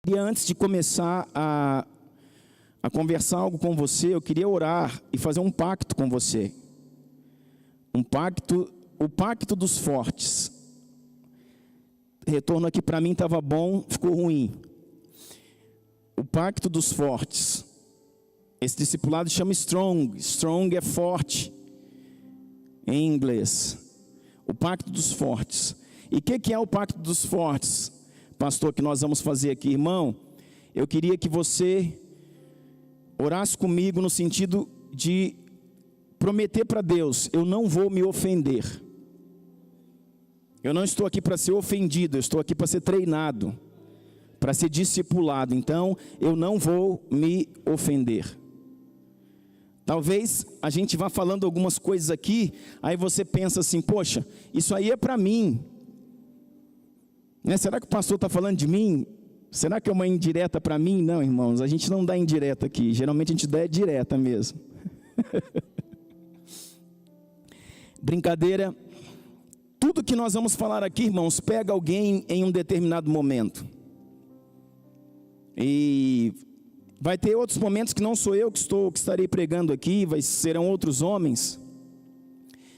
E antes de começar a conversar algo com você, eu queria orar e fazer um pacto com você. O pacto dos fortes. Retorno aqui para mim estava bom, ficou ruim. O pacto dos fortes. Esse discipulado chama Strong. Strong é forte em inglês. O pacto dos fortes. E o que é o pacto dos fortes, pastor, que nós vamos fazer aqui? Irmão, eu queria que você orasse comigo no sentido de prometer para Deus: eu não vou me ofender. Eu não estou aqui para ser ofendido, eu estou aqui para ser treinado, para ser discipulado. Então, eu não vou me ofender. Talvez a gente vá falando algumas coisas aqui, aí você pensa assim: poxa, isso aí é para mim. Né? Será que o pastor está falando de mim? Será que é uma indireta para mim? Não, irmãos, a gente não dá indireta aqui. Geralmente a gente dá direta mesmo. Brincadeira. Tudo que nós vamos falar aqui, irmãos, pega alguém em um determinado momento. E vai ter outros momentos que não sou eu que estarei pregando aqui, serão outros homens.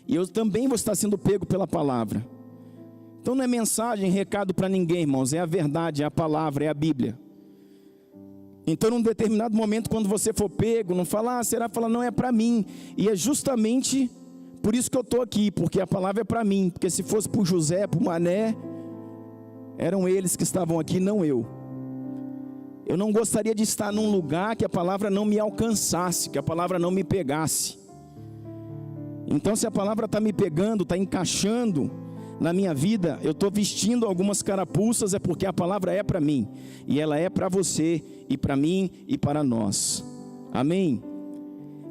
E eu também vou estar sendo pego pela palavra. Então não é mensagem, recado para ninguém, irmãos. É a verdade, é a palavra, é a Bíblia. Então num determinado momento, quando você for pego, não fala, será? Fala, não, é para mim. E é justamente por isso que eu estou aqui, porque a palavra é para mim. Porque se fosse para o José, para o Mané, eram eles que estavam aqui, não eu. Eu não gostaria de estar num lugar que a palavra não me alcançasse, que a palavra não me pegasse. Então se a palavra está me pegando, está encaixando na minha vida, eu estou vestindo algumas carapuças, é porque a palavra é para mim. E ela é para você, e para mim, e para nós. Amém?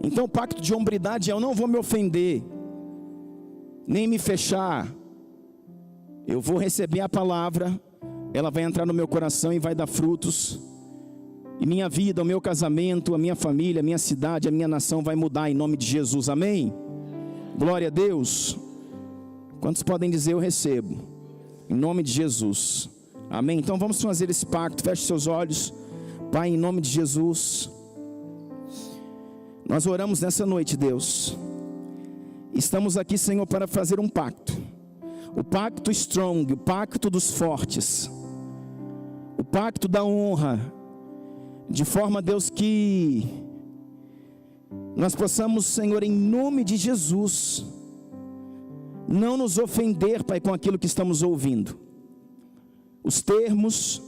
Então o pacto de hombridade é: eu não vou me ofender, nem me fechar. Eu vou receber a palavra, ela vai entrar no meu coração e vai dar frutos. E minha vida, o meu casamento, a minha família, a minha cidade, a minha nação vai mudar em nome de Jesus. Amém? Glória a Deus. Quantos podem dizer eu recebo? Em nome de Jesus. Amém? Então vamos fazer esse pacto. Feche seus olhos. Pai, em nome de Jesus, nós oramos nessa noite, Deus. Estamos aqui, Senhor, para fazer um pacto. O pacto strong, o pacto dos fortes. O pacto da honra. De forma, Deus, que nós possamos, Senhor, em nome de Jesus, não nos ofender, Pai, com aquilo que estamos ouvindo. Os termos,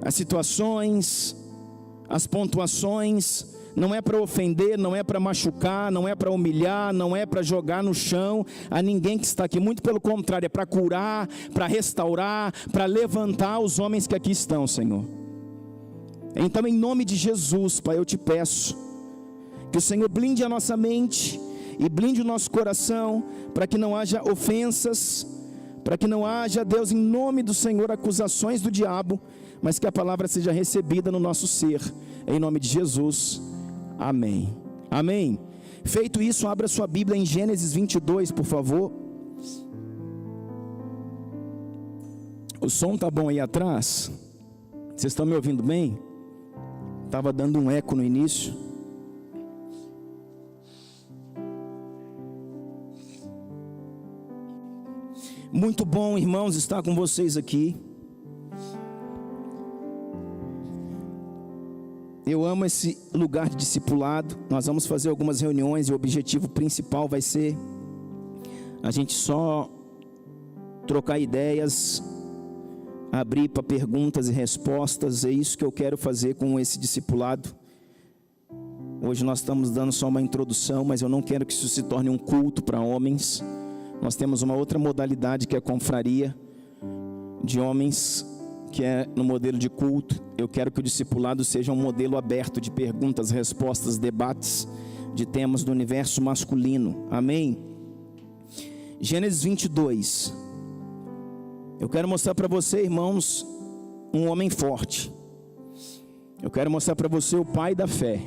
as situações, as pontuações, não é para ofender, não é para machucar, não é para humilhar, não é para jogar no chão a ninguém que está aqui. Muito pelo contrário, é para curar, para restaurar, para levantar os homens que aqui estão, Senhor. Então, em nome de Jesus, Pai, eu te peço que o Senhor blinde a nossa mente e blinde o nosso coração, para que não haja ofensas, para que não haja, Deus, em nome do Senhor, acusações do diabo, mas que a palavra seja recebida no nosso ser, em nome de Jesus, amém. Amém. Feito isso, abra sua Bíblia em Gênesis 22, por favor. O som está bom aí atrás? Vocês estão me ouvindo bem? Estava dando um eco no início. Muito bom, irmãos, estar com vocês aqui. Eu amo esse lugar de discipulado. Nós vamos fazer algumas reuniões e o objetivo principal vai ser a gente só trocar ideias, abrir para perguntas e respostas. É isso que eu quero fazer com esse discipulado. Hoje nós estamos dando só uma introdução, mas eu não quero que isso se torne um culto para homens. Nós temos uma outra modalidade que é a confraria de homens, que é no modelo de culto. Eu quero que o discipulado seja um modelo aberto de perguntas, respostas, debates de temas do universo masculino. Amém? Gênesis 22. Eu quero mostrar para você, irmãos, um homem forte. Eu quero mostrar para você o pai da fé.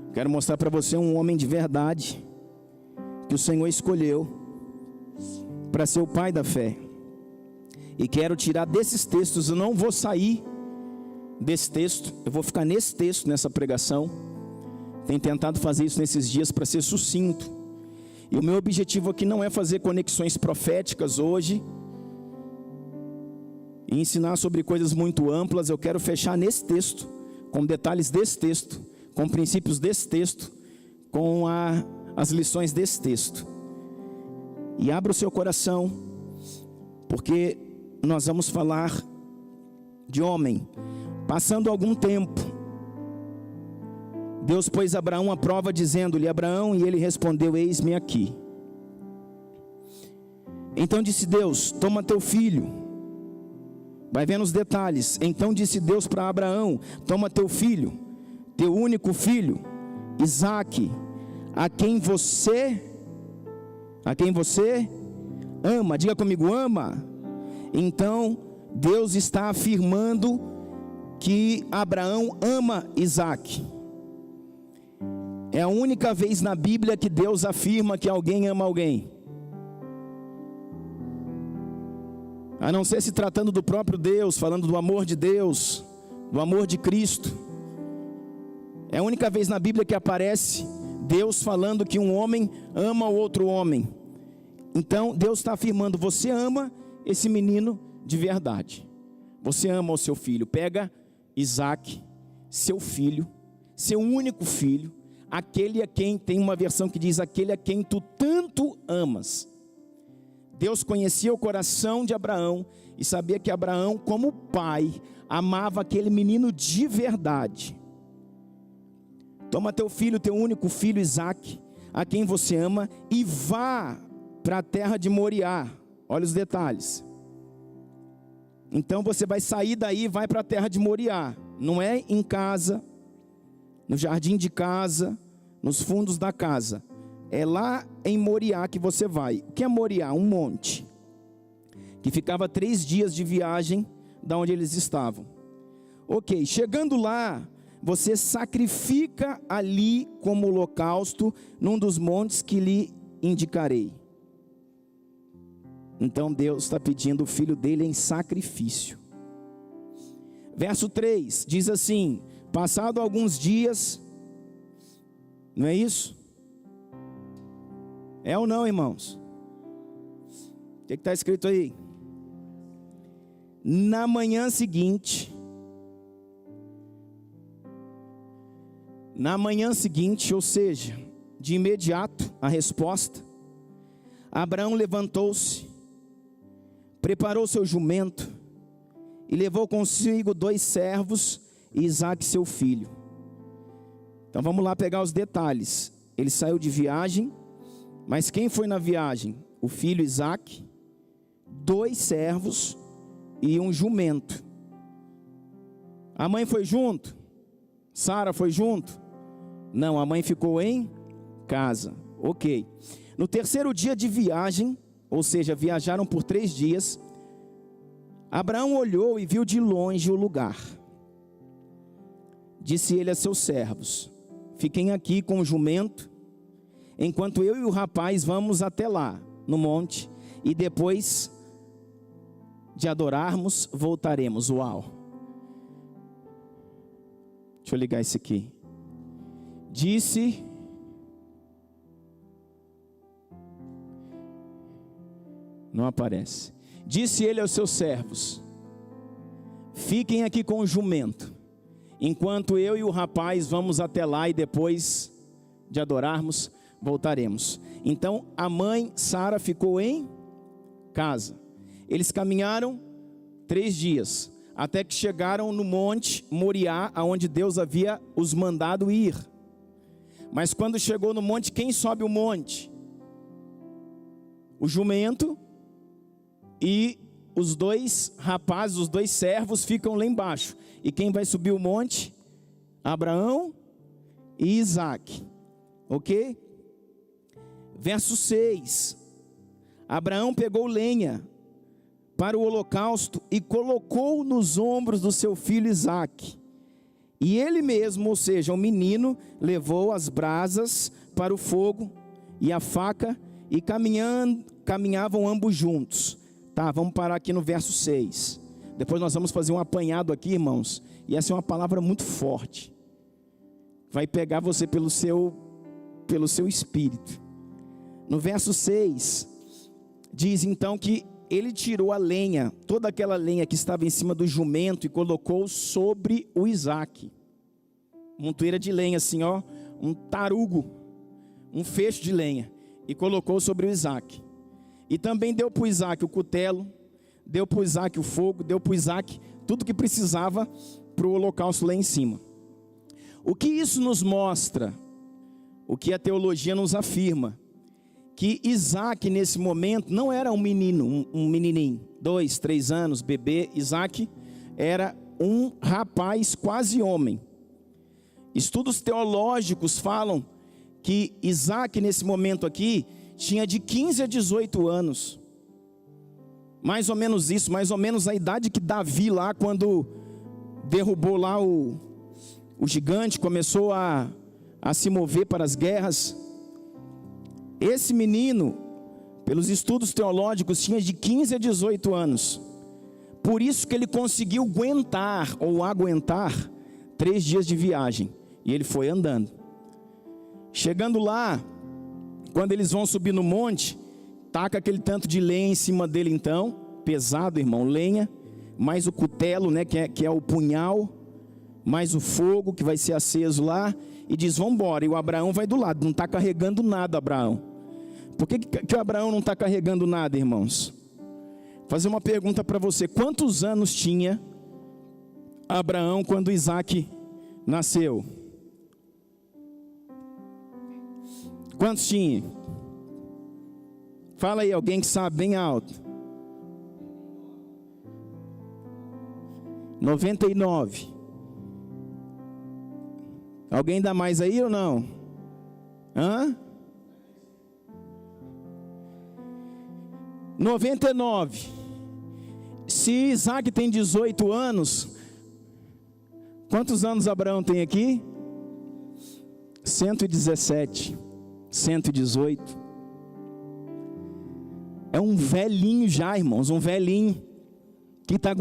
Eu quero mostrar para você um homem de verdade, que o Senhor escolheu para ser o pai da fé. E quero tirar desses textos, eu não vou sair desse texto, eu vou ficar nesse texto, nessa pregação. Tenho tentado fazer isso nesses dias para ser sucinto. E o meu objetivo aqui não é fazer conexões proféticas hoje e ensinar sobre coisas muito amplas. Eu quero fechar nesse texto, com detalhes desse texto, com princípios desse texto, com as lições desse texto. E abra o seu coração, porque nós vamos falar de homem. Passando algum tempo, Deus pôs Abraão à prova, dizendo-lhe: Abraão, e ele respondeu: eis-me aqui. Então disse Deus: toma teu filho. Vai vendo os detalhes. Então disse Deus para Abraão: toma teu filho, teu único filho, Isaque, a quem você ama. Diga comigo: ama. Então Deus está afirmando que Abraão ama Isaque. É a única vez na Bíblia que Deus afirma que alguém ama alguém, a não ser se tratando do próprio Deus, falando do amor de Deus, do amor de Cristo. É a única vez na Bíblia que aparece Deus falando que um homem ama o outro homem. Então Deus está afirmando: você ama esse menino de verdade, você ama o seu filho. Pega Isaque, seu filho, seu único filho, aquele a quem, tem uma versão que diz, aquele a quem tu tanto amas. Deus conhecia o coração de Abraão e sabia que Abraão, como pai, amava aquele menino de verdade. Toma teu filho, teu único filho Isaque, a quem você ama, e vá para a terra de Moriá. Olha os detalhes. Então você vai sair daí e vai para a terra de Moriá. Não é em casa, no jardim de casa, nos fundos da casa. É lá em Moriá que você vai. O que é Moriá? Um monte que ficava 3 dias de viagem da onde eles estavam. Ok, chegando lá, você sacrifica ali como holocausto num dos montes que lhe indicarei. Então Deus está pedindo o filho dele em sacrifício. Verso 3 diz assim: passado alguns dias, não é isso? É ou não, irmãos? O que está escrito aí? Na manhã seguinte, ou seja, de imediato a resposta, Abraão levantou-se, preparou seu jumento e levou consigo 2 servos e Isaque seu filho. Então vamos lá pegar os detalhes. Ele saiu de viagem, mas quem foi na viagem? O filho Isaque, 2 servos e um jumento. A mãe foi junto? Sara foi junto? Não, a mãe ficou em casa. Ok. No 3º dia de viagem, ou seja, viajaram por 3 dias, Abraão olhou e viu de longe o lugar. Disse ele a seus servos: fiquem aqui com o jumento, enquanto eu e o rapaz vamos até lá, no monte, e depois de adorarmos, voltaremos. Uau! Deixa eu ligar isso aqui. Disse... Não aparece. Disse ele aos seus servos: fiquem aqui com o jumento, enquanto eu e o rapaz vamos até lá, e depois de adorarmos, voltaremos. Então a mãe Sara ficou em casa. Eles caminharam 3 dias, até que chegaram no monte Moriá, aonde Deus havia os mandado ir. Mas quando chegou no monte, quem sobe o monte? O jumento. E os 2 rapazes, os 2 servos ficam lá embaixo. E quem vai subir o monte? Abraão e Isaque. Ok? Verso 6. Abraão pegou lenha para o holocausto e colocou nos ombros do seu filho Isaque. E ele mesmo, ou seja, o menino, levou as brasas para o fogo e a faca, e caminhavam ambos juntos. Tá, vamos parar aqui no verso 6. Depois nós vamos fazer um apanhado aqui, irmãos. E essa é uma palavra muito forte. Vai pegar você pelo seu espírito. No verso 6, diz então que ele tirou a lenha, toda aquela lenha que estava em cima do jumento, e colocou sobre o Isaque. Montoeira de lenha assim, ó, um tarugo, um fecho de lenha, e colocou sobre o Isaque. E também deu para o Isaque o cutelo, deu para o Isaque o fogo, deu para o Isaque tudo que precisava para o holocausto lá em cima. O que isso nos mostra? O que a teologia nos afirma? Que Isaque nesse momento não era um menino, um menininho, 2, 3 anos, bebê. Isaque era um rapaz quase homem. Estudos teológicos falam que Isaque nesse momento aqui tinha de 15 a 18 anos. Mais ou menos isso, mais ou menos a idade que Davi lá, quando derrubou lá o gigante, começou a se mover para as guerras. Esse menino, pelos estudos teológicos, tinha de 15 a 18 anos. Por isso que ele conseguiu aguentar 3 dias de viagem. E ele foi andando. Chegando lá, quando eles vão subir no monte, taca aquele tanto de lenha em cima dele então. Pesado, irmão, lenha. Mais o cutelo, né, que é o punhal. Mais o fogo que vai ser aceso lá. E diz, vamos embora. E o Abraão vai do lado, não está carregando nada, Abraão. Por que o Abraão não está carregando nada, irmãos? Vou fazer uma pergunta para você. Quantos anos tinha Abraão quando Isaque nasceu? Quantos tinha? Fala aí, alguém que sabe bem alto. 99. Alguém dá mais aí ou não? Hã? 99. Se Isaque tem 18 anos, quantos anos Abraão tem aqui? 117, 118. É um velhinho já, irmãos, um velhinho que está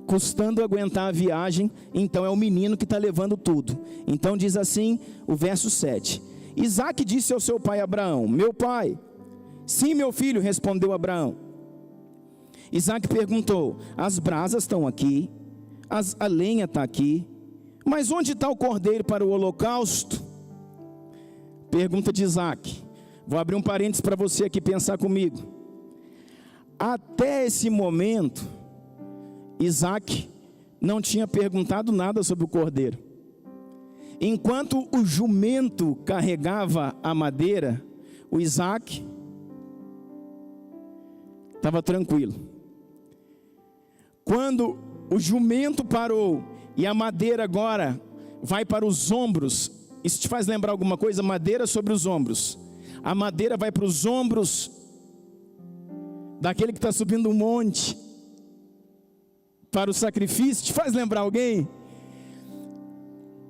custando aguentar a viagem. Então é o menino que está levando tudo. Então diz assim o verso 7. Isaque disse ao seu pai Abraão, meu pai. Sim, meu filho, respondeu Abraão. Isaque perguntou, as brasas estão aqui, a lenha está aqui, mas onde está o cordeiro para o holocausto? Pergunta de Isaque. Vou abrir um parênteses para você aqui pensar comigo. Até esse momento, Isaque não tinha perguntado nada sobre o cordeiro. Enquanto o jumento carregava a madeira, o Isaque estava tranquilo. Quando o jumento parou e a madeira agora vai para os ombros, isso te faz lembrar alguma coisa? Madeira sobre os ombros. A madeira vai para os ombros daquele que está subindo um monte para o sacrifício. Te faz lembrar alguém?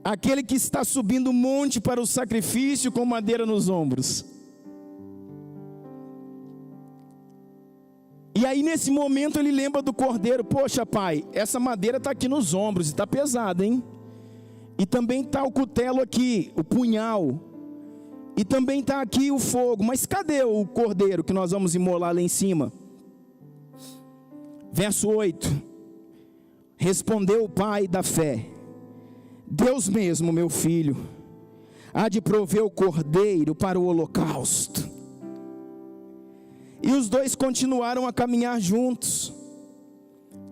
Aquele que está subindo um monte para o sacrifício com madeira nos ombros. E aí nesse momento ele lembra do cordeiro. Poxa pai, essa madeira está aqui nos ombros e está pesada, hein? E também está o cutelo aqui, o punhal. E também está aqui o fogo. Mas cadê o cordeiro que nós vamos imolar lá em cima? Verso 8. Respondeu o pai da fé. Deus mesmo, meu filho, há de prover o cordeiro para o holocausto. E os dois continuaram a caminhar juntos.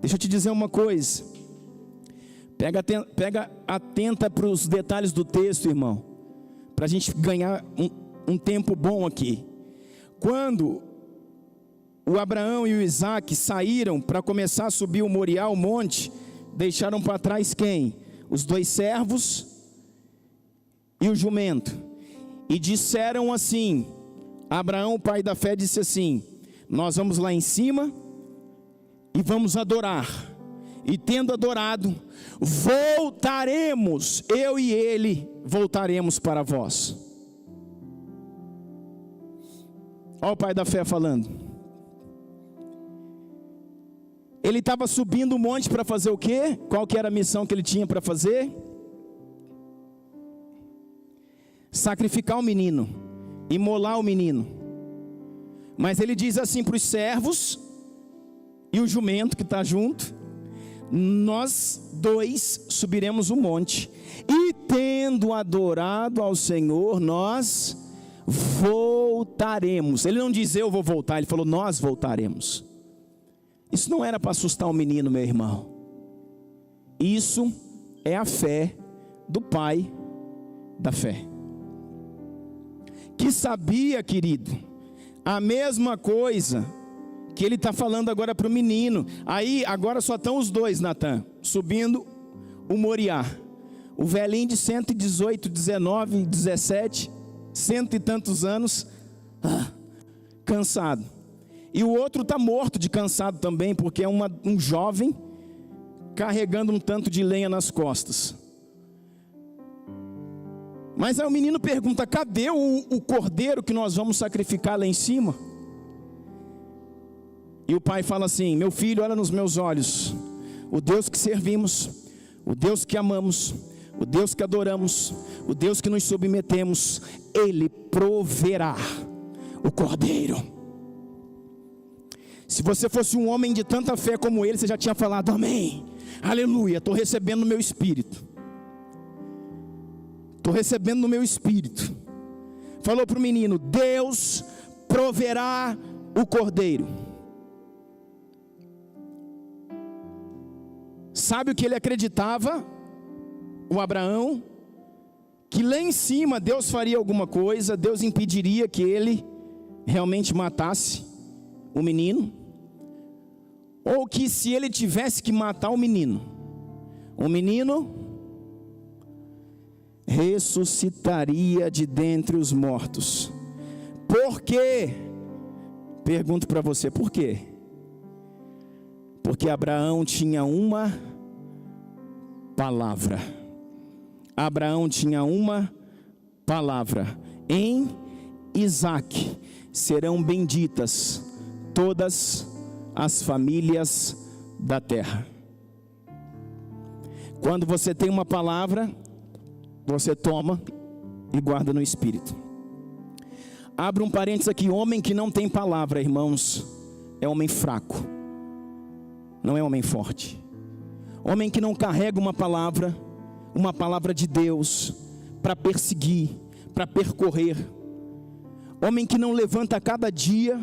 Deixa eu te dizer uma coisa. Pega atenta para os detalhes do texto, irmão, para a gente ganhar um tempo bom aqui. Quando o Abraão e o Isaque saíram para começar a subir o Moriá, o monte, deixaram para trás quem? Os 2 servos e o jumento. E disseram assim, Abraão, o pai da fé, disse assim, nós vamos lá em cima e vamos adorar. E tendo adorado, voltaremos, eu e ele voltaremos para vós. Olha o pai da fé falando. Ele estava subindo o monte para fazer o quê? Qual que era a missão que ele tinha para fazer? Sacrificar o menino, imolar o menino. Mas ele diz assim para os servos e o jumento que está junto: nós dois subiremos o monte, e tendo adorado ao Senhor, nós voltaremos. Ele não diz eu vou voltar, ele falou nós voltaremos. Isso não era para assustar o menino, meu irmão. Isso é a fé do pai da fé, que sabia, querido, a mesma coisa que ele está falando agora para o menino. Aí agora só estão os dois, Natan, subindo o Moriá. O velhinho de 118, 19, 17, cento e tantos anos, cansado. E o outro está morto de cansado também, porque é um jovem carregando um tanto de lenha nas costas. Mas aí o menino pergunta: cadê o cordeiro que nós vamos sacrificar lá em cima? E o pai fala assim: meu filho, olha nos meus olhos. O Deus que servimos, o Deus que amamos, o Deus que adoramos, o Deus que nos submetemos, Ele proverá o cordeiro. Se você fosse um homem de tanta fé como ele, você já tinha falado amém, aleluia, estou recebendo no meu espírito. Estou recebendo no meu espírito. Falou para o menino: Deus proverá o cordeiro. Sabe o que ele acreditava, o Abraão? Que lá em cima Deus faria alguma coisa, Deus impediria que ele realmente matasse o menino. Ou que se ele tivesse que matar o menino ressuscitaria de dentre os mortos. Por quê? Pergunto para você, por quê? Porque Abraão tinha uma palavra. Abraão tinha uma palavra: em Isaque serão benditas todas as famílias da terra. Quando você tem uma palavra, você toma e guarda no espírito. Abra um parênteses aqui: homem que não tem palavra, irmãos, é homem fraco, não é homem forte. Homem que não carrega uma palavra de Deus para perseguir, para percorrer. Homem que não levanta a cada dia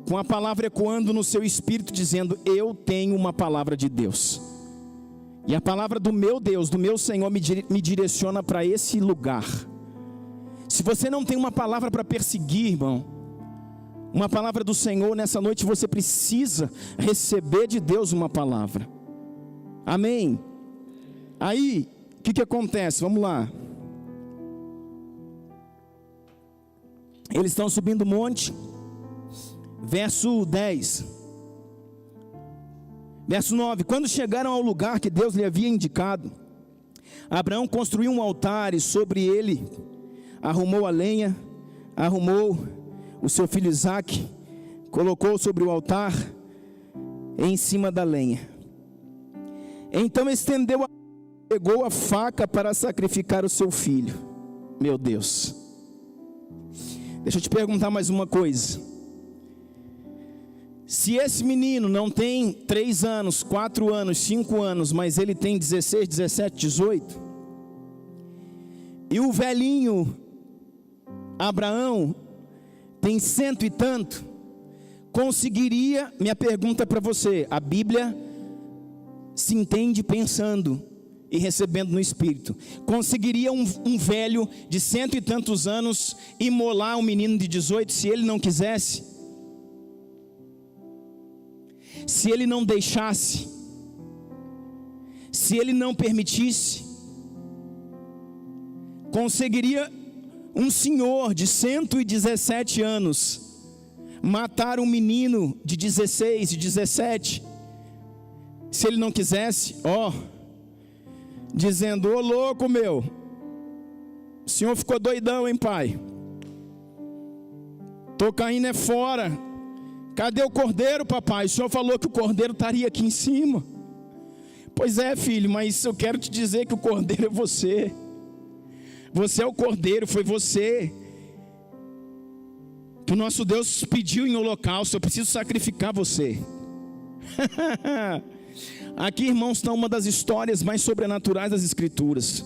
com a palavra ecoando no seu espírito, dizendo: eu tenho uma palavra de Deus, e a palavra do meu Deus, do meu Senhor me direciona para esse lugar. Se você não tem uma palavra para perseguir, irmão, uma palavra do Senhor, nessa noite você precisa receber de Deus uma palavra. Amém? Aí, o que acontece? Vamos lá. Eles estão subindo o monte. Verso 10. Verso 9. Quando chegaram ao lugar que Deus lhe havia indicado, Abraão construiu um altar e sobre ele arrumou a lenha, arrumou o seu filho Isaque, colocou sobre o altar em cima da lenha. Então pegou a faca para sacrificar o seu filho. Meu Deus. Deixa eu te perguntar mais uma coisa. Se esse menino não tem 3 anos, 4 anos, 5 anos, mas ele tem 16, 17, 18, e o velhinho Abraão tem 100 e tanto, conseguiria, minha pergunta para você, a Bíblia se entende pensando e recebendo no Espírito, conseguiria um velho de 100 e tantos anos imolar um menino de 18 se ele não quisesse? Se ele não deixasse, se ele não permitisse? Conseguiria um senhor de 117 anos matar um menino de 16, de 17, se ele não quisesse? Dizendo: ô louco meu, o senhor ficou doidão, hein pai? Tô caindo fora, Cadê o cordeiro, papai? O senhor falou que o cordeiro estaria aqui em cima. Pois é, filho, mas eu quero te dizer que o cordeiro é você. Você é o cordeiro, foi você que o nosso Deus pediu em holocausto. Eu preciso sacrificar você. Aqui, irmãos, está uma das histórias mais sobrenaturais das Escrituras.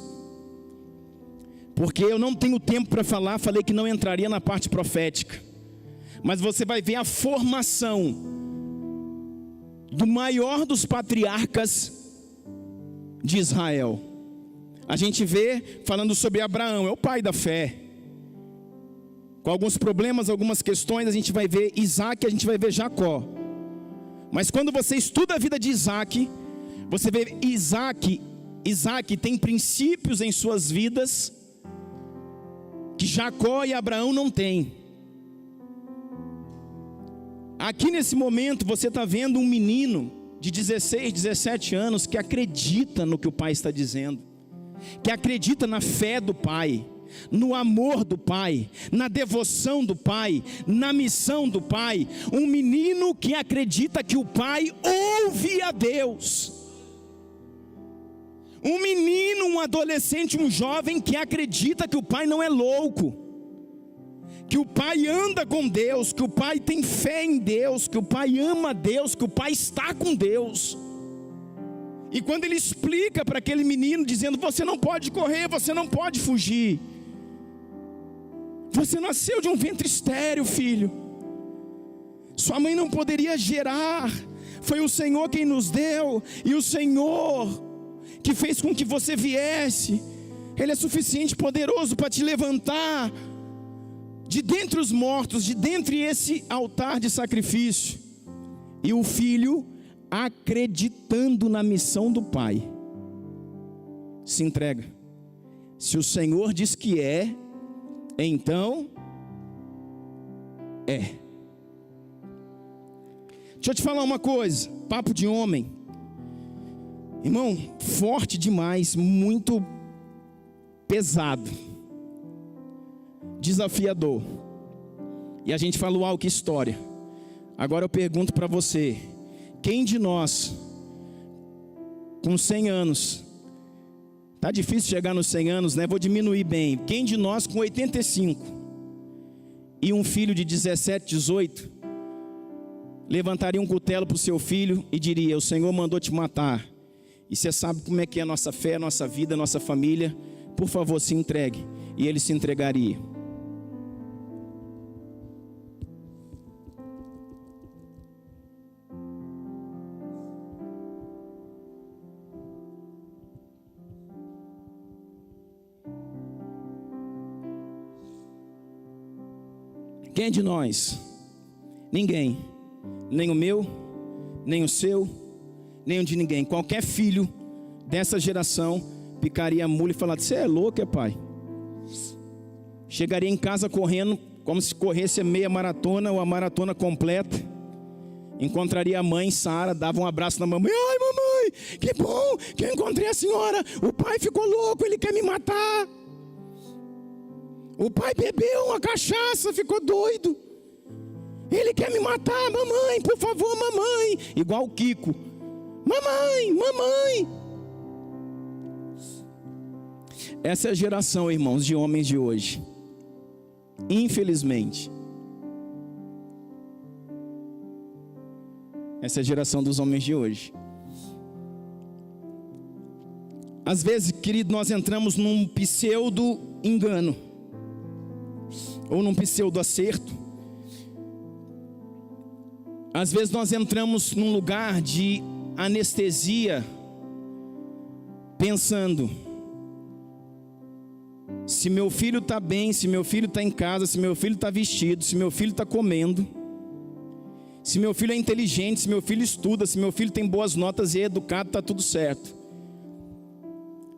Porque eu não tenho tempo para falar, falei que não entraria na parte profética. Mas você vai ver a formação do maior dos patriarcas de Israel. A gente vê falando sobre Abraão, é o pai da fé. Com alguns problemas, algumas questões, a gente vai ver Isaac, a gente vai ver Jacó. Mas quando você estuda a vida de Isaac, você vê Isaac tem princípios em suas vidas que Jacó e Abraão não têm. Aqui nesse momento você está vendo um menino de 16, 17 anos que acredita no que o pai está dizendo, que acredita na fé do pai, no amor do pai, na devoção do pai, na missão do pai. Um menino que acredita que o pai ouve a Deus. Um menino, um adolescente, um jovem que acredita que o pai não é louco, que o pai anda com Deus, que o pai tem fé em Deus, que o pai ama Deus, que o pai está com Deus. E quando ele explica para aquele menino, dizendo: você não pode correr, você não pode fugir, você nasceu de um ventre estéril, filho, sua mãe não poderia gerar, foi o Senhor quem nos deu, e o Senhor que fez com que você viesse, Ele é suficiente, poderoso para te levantar de dentre os mortos, de dentre esse altar de sacrifício. E o filho, acreditando na missão do pai, se entrega. Se o Senhor diz que é, então é. Deixa eu te falar uma coisa, papo de homem, irmão, forte demais, muito pesado, desafiador. E a gente fala: uau, que história. Agora eu pergunto para você: quem de nós com 100 anos, tá difícil chegar nos 100 anos, né? Vou diminuir bem. Quem de nós com 85 e um filho de 17, 18 levantaria um cutelo para o seu filho e diria: o Senhor mandou te matar, e você sabe como é que é a nossa fé, a nossa vida, a nossa família, por favor, se entregue? E ele se entregaria. Quem de nós? Ninguém. Nem o meu, nem o seu, nem o de ninguém. Qualquer filho dessa geração picaria a mula e falaria: você é louco, é pai? Chegaria em casa correndo como se corresse a meia maratona ou a maratona completa. Encontraria a mãe, Sara, dava um abraço na mamãe: ai, mamãe, que bom que eu encontrei a senhora. O pai ficou louco, ele quer me matar. O pai bebeu uma cachaça, ficou doido, ele quer me matar. Mamãe, por favor, mamãe. Igual o Kiko: mamãe, mamãe. Essa é a geração, irmãos, de homens de hoje. Infelizmente, essa é a geração dos homens de hoje. Às vezes, querido, nós entramos num pseudo engano, ou num pseudo acerto. Às vezes nós entramos num lugar de anestesia, pensando: se meu filho está bem, se meu filho está em casa, se meu filho está vestido, se meu filho está comendo, se meu filho é inteligente, se meu filho estuda, se meu filho tem boas notas e é educado, está tudo certo.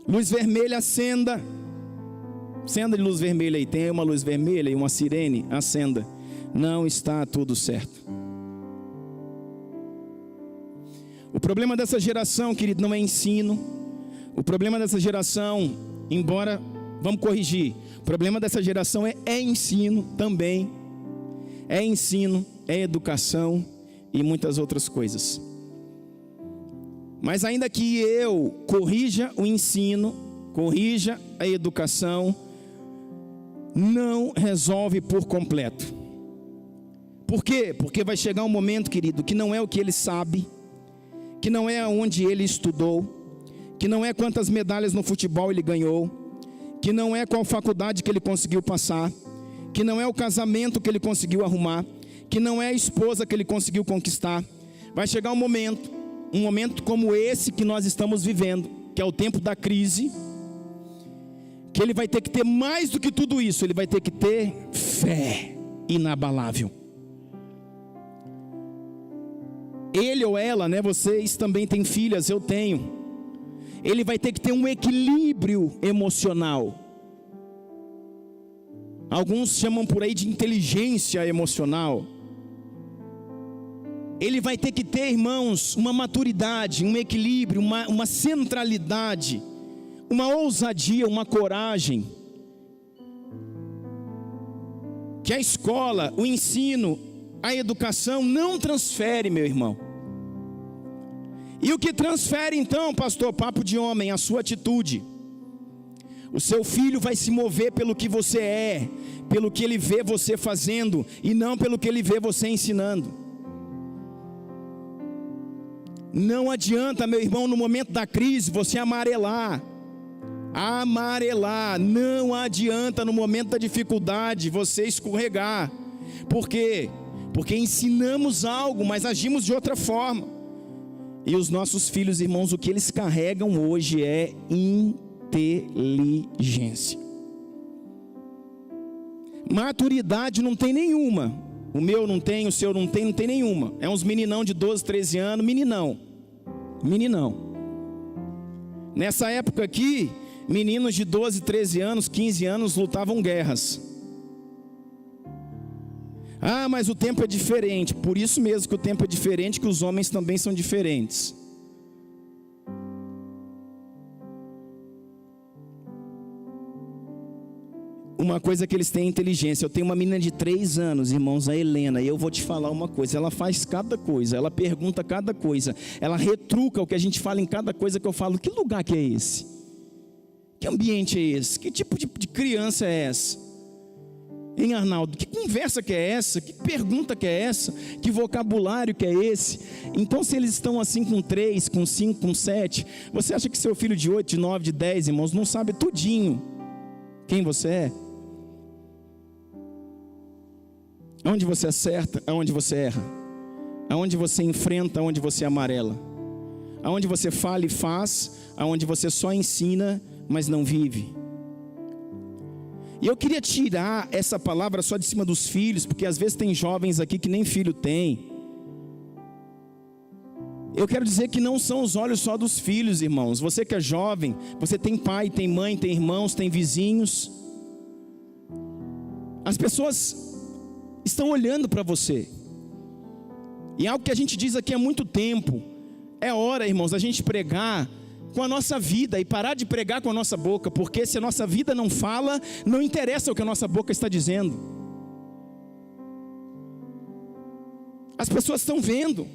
Luz vermelha, acenda. Acenda de luz vermelha aí. Tem aí uma luz vermelha e uma sirene? Acenda. Não está tudo certo. O problema dessa geração, querido, não é ensino. O problema dessa geração, embora, vamos corrigir, o problema dessa geração é ensino também. É ensino. é educação e muitas outras coisas. Mas ainda que eu corrija o ensino, corrija a educação, não resolve por completo. Por quê? Porque vai chegar um momento, querido, que não é o que ele sabe, que não é onde ele estudou, que não é quantas medalhas no futebol ele ganhou, que não é qual faculdade que ele conseguiu passar, que não é o casamento que ele conseguiu arrumar, que não é a esposa que ele conseguiu conquistar. Vai chegar um momento como esse que nós estamos vivendo, que é o tempo da crise, que ele vai ter que ter mais do que tudo isso, ele vai ter que ter fé inabalável. Ele ou ela, né? Vocês também têm filhas, eu tenho. Ele vai ter que ter um equilíbrio emocional. Alguns chamam por aí de inteligência emocional. Ele vai ter que ter, irmãos, uma maturidade, um equilíbrio, uma centralidade, uma ousadia, uma coragem, que a escola, o ensino, a educação não transfere, meu irmão. E o que transfere então, pastor, papo de homem, a sua atitude. O seu filho vai se mover pelo que você é, pelo que ele vê você fazendo, e não pelo que ele vê você ensinando. Não adianta, meu irmão, no momento da crise, você amarelar. Não adianta no momento da dificuldade você escorregar. Por quê? Porque ensinamos algo, mas agimos de outra forma. E os nossos filhos, irmãos, o que eles carregam hoje é inteligência. Maturidade não tem nenhuma. O meu não tem, o seu não tem nenhuma. É uns meninão de 12, 13 anos, meninão. Nessa época aqui, meninos de 12, 13 anos, 15 anos lutavam guerras. Ah, mas o tempo é diferente. Por isso mesmo que o tempo é diferente, que os homens também são diferentes. Uma coisa que eles têm é inteligência. Eu tenho uma menina de 3 anos, irmãos, a Helena, e eu vou te falar uma coisa. Ela faz cada coisa, ela pergunta cada coisa, ela retruca o que a gente fala em cada coisa que eu falo. Que lugar que é esse? Que ambiente é esse? Que tipo de criança é essa? Hein, Arnaldo? Que conversa que é essa? Que pergunta que é essa? Que vocabulário que é esse? Então, se eles estão assim com 3, com 5, com 7, você acha que seu filho de 8, de 9, de 10, irmãos, não sabe tudinho quem você é? Aonde você acerta, aonde você erra, aonde você enfrenta, aonde você amarela, aonde você fala e faz, aonde você só ensina, mas não vive. E eu queria tirar essa palavra só de cima dos filhos, porque às vezes tem jovens aqui que nem filho tem. Eu quero dizer que não são os olhos só dos filhos, irmãos. Você que é jovem, você tem pai, tem mãe, tem irmãos, tem vizinhos. As pessoas estão olhando para você. E algo que a gente diz aqui há muito tempo: é hora, irmãos, a gente pregar com a nossa vida e parar de pregar com a nossa boca, porque se a nossa vida não fala, não interessa o que a nossa boca está dizendo. As pessoas estão vendo,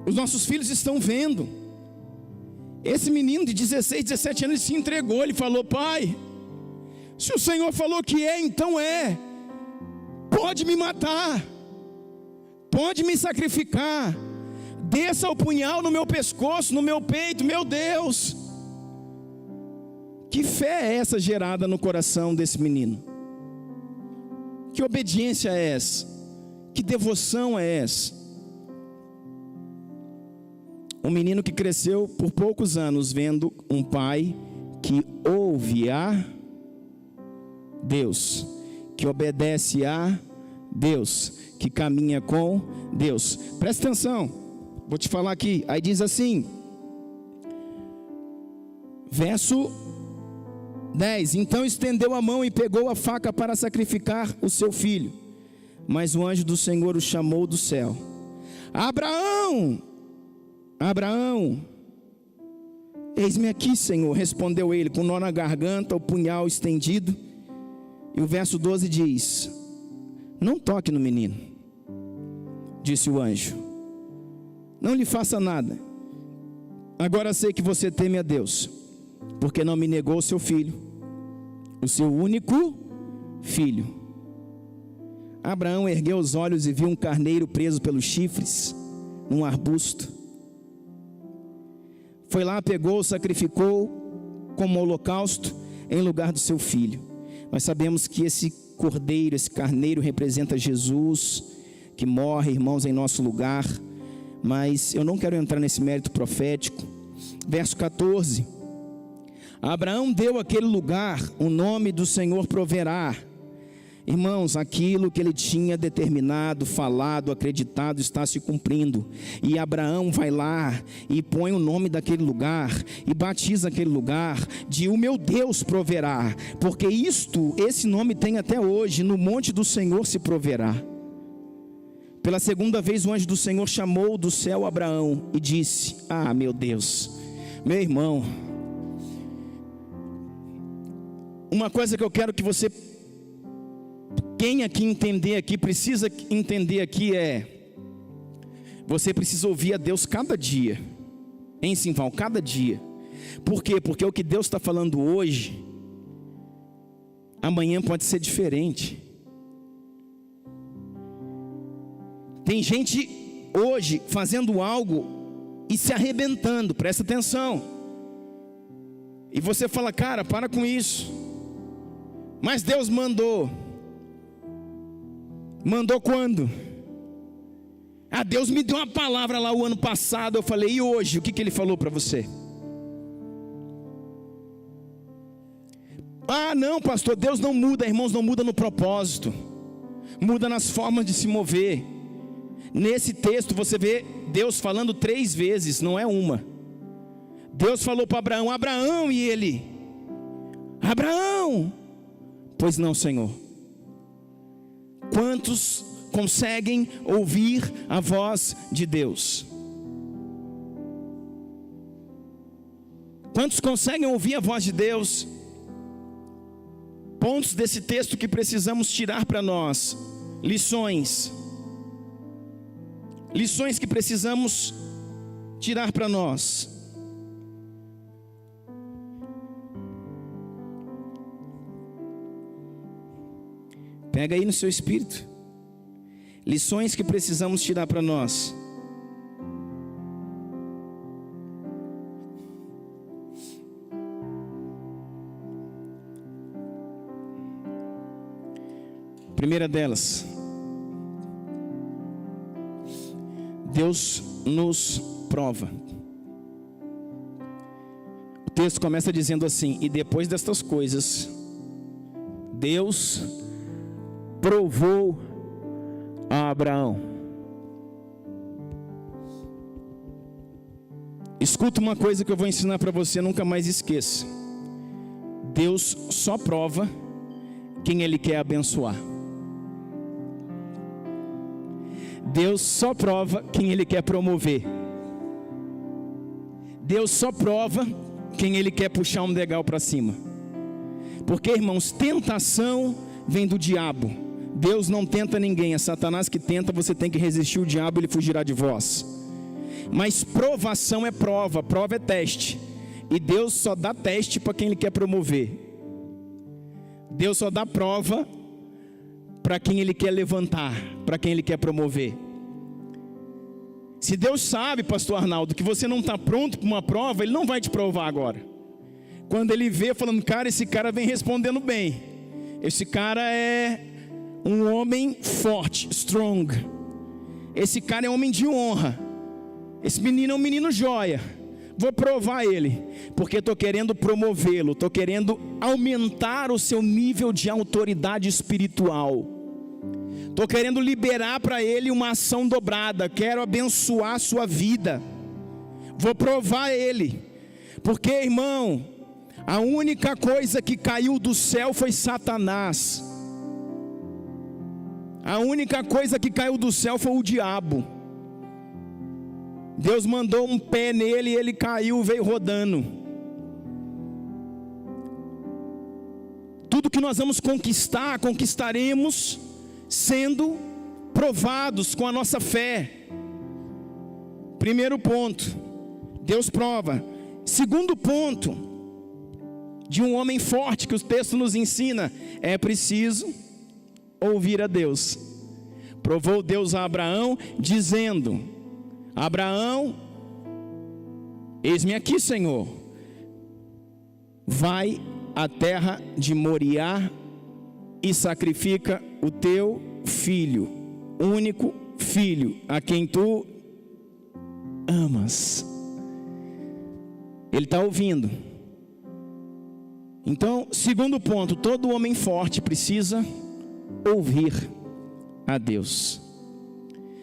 os nossos filhos estão vendo. Esse menino de 16, 17 anos, ele se entregou, ele falou: pai, se o Senhor falou que é, então é. Pode me matar, pode me sacrificar, desça o punhal no meu pescoço, no meu peito, meu Deus. Que fé é essa gerada no coração desse menino? Que obediência é essa? Que devoção é essa? Um menino que cresceu por poucos anos vendo um pai que ouve a Deus, que obedece a Deus, que caminha com Deus. Presta atenção, vou te falar aqui. Aí diz assim, verso 10: então estendeu a mão e pegou a faca para sacrificar o seu filho. Mas o anjo do Senhor o chamou do céu: Abraão, Abraão. Eis-me aqui, Senhor, respondeu ele, com nó na garganta, o punhal estendido. E o verso 12 diz: não toque no menino, disse o anjo, não lhe faça nada. Agora sei que você teme a Deus, porque não me negou o seu filho, o seu único filho. Abraão ergueu os olhos e viu um carneiro preso pelos chifres num arbusto. Foi lá, pegou, sacrificou como holocausto em lugar do seu filho. Nós sabemos que esse cordeiro, esse carneiro representa Jesus, que morre, irmãos, em nosso lugar. Mas eu não quero entrar nesse mérito profético. Verso 14: Abraão deu àquele lugar o nome do Senhor proverá. Irmãos, aquilo que ele tinha determinado, falado, acreditado, está se cumprindo. E Abraão vai lá e põe o nome daquele lugar e batiza aquele lugar de o meu Deus proverá, porque esse nome tem até hoje, no monte do Senhor se proverá. Pela segunda vez o anjo do Senhor chamou do céu Abraão e disse: ah, meu Deus, meu irmão, uma coisa que eu quero que você, quem aqui entender aqui, precisa entender aqui você precisa ouvir a Deus cada dia, em Simval, cada dia. Por quê? Porque o que Deus está falando hoje, amanhã pode ser diferente. Tem gente hoje fazendo algo e se arrebentando, presta atenção. E você fala: cara, para com isso. Mas Deus mandou. Mandou quando? Ah, Deus me deu uma palavra lá o ano passado. Eu falei: e hoje? O que Ele falou para você? Ah, não, pastor, Deus não muda, irmãos, não muda no propósito, muda nas formas de se mover. Nesse texto você vê Deus falando 3 vezes, não é uma. Deus falou para Abraão: Abraão, e ele: Abraão. Pois não, Senhor. Quantos conseguem ouvir a voz de Deus? Quantos conseguem ouvir a voz de Deus? Pontos desse texto que precisamos tirar para nós. Lições que precisamos tirar para nós. Pega aí no seu espírito. Lições que precisamos tirar para nós. Primeira delas: Deus nos prova. O texto começa dizendo assim: e depois destas coisas, Deus provou a Abraão. Escuta uma coisa que eu vou ensinar para você, nunca mais esqueça. Deus só prova quem Ele quer abençoar. Deus só prova quem Ele quer promover. Deus só prova quem Ele quer puxar um degrau para cima. Porque, irmãos, tentação vem do diabo. Deus não tenta ninguém, é Satanás que tenta. Você tem que resistir o diabo, ele fugirá de vós. Mas provação é prova, prova é teste. E Deus só dá teste para quem Ele quer promover. Deus só dá prova para quem Ele quer levantar, para quem Ele quer promover. Se Deus sabe, pastor Arnaldo, que você não está pronto para uma prova, Ele não vai te provar agora. Quando Ele vê falando: cara, esse cara vem respondendo bem, esse cara é um homem forte, strong, esse cara é homem de honra, esse menino é um menino joia, vou provar ele, porque estou querendo promovê-lo, estou querendo aumentar o seu nível de autoridade espiritual, estou querendo liberar para ele uma ação dobrada, quero abençoar a sua vida, vou provar ele, porque, irmão, a única coisa que caiu do céu foi Satanás. A única coisa que caiu do céu foi o diabo. Deus mandou um pé nele e ele caiu, veio rodando. Tudo que nós vamos conquistar, conquistaremos sendo provados com a nossa fé. Primeiro ponto, Deus prova. Segundo ponto, de um homem forte que o texto nos ensina, é preciso ouvir a Deus. Provou Deus a Abraão, dizendo: Abraão, eis-me aqui, Senhor. Vai à terra de Moriá e sacrifica o teu filho, único filho, a quem tu amas. Ele está ouvindo. Então, segundo ponto, todo homem forte precisa ouvir a Deus.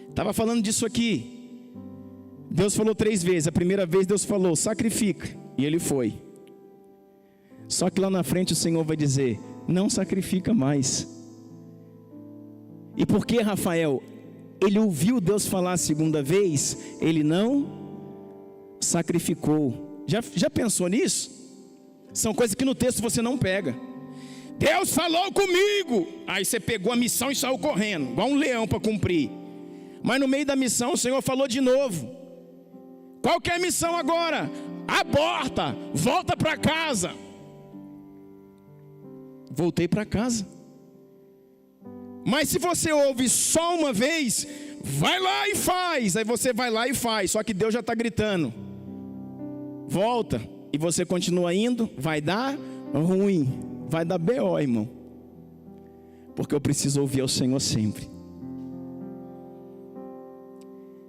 Estava falando disso aqui. Deus falou 3 vezes. A primeira vez Deus falou: sacrifica, e ele foi. Só que lá na frente o Senhor vai dizer: não sacrifica mais. E por que, Rafael? Ele ouviu Deus falar a segunda vez, ele não sacrificou. Já pensou nisso? São coisas que no texto você não pega. Deus falou comigo, aí você pegou a missão e saiu correndo, igual um leão para cumprir. Mas no meio da missão o Senhor falou de novo: qual que é a missão agora? Aborta, volta para casa. Voltei para casa. Mas se você ouve só uma vez, vai lá e faz. Aí você vai lá e faz. Só que Deus já está gritando: volta. E você continua indo, vai dar ruim. Vai dar B.O., irmão. Porque eu preciso ouvir ao Senhor sempre.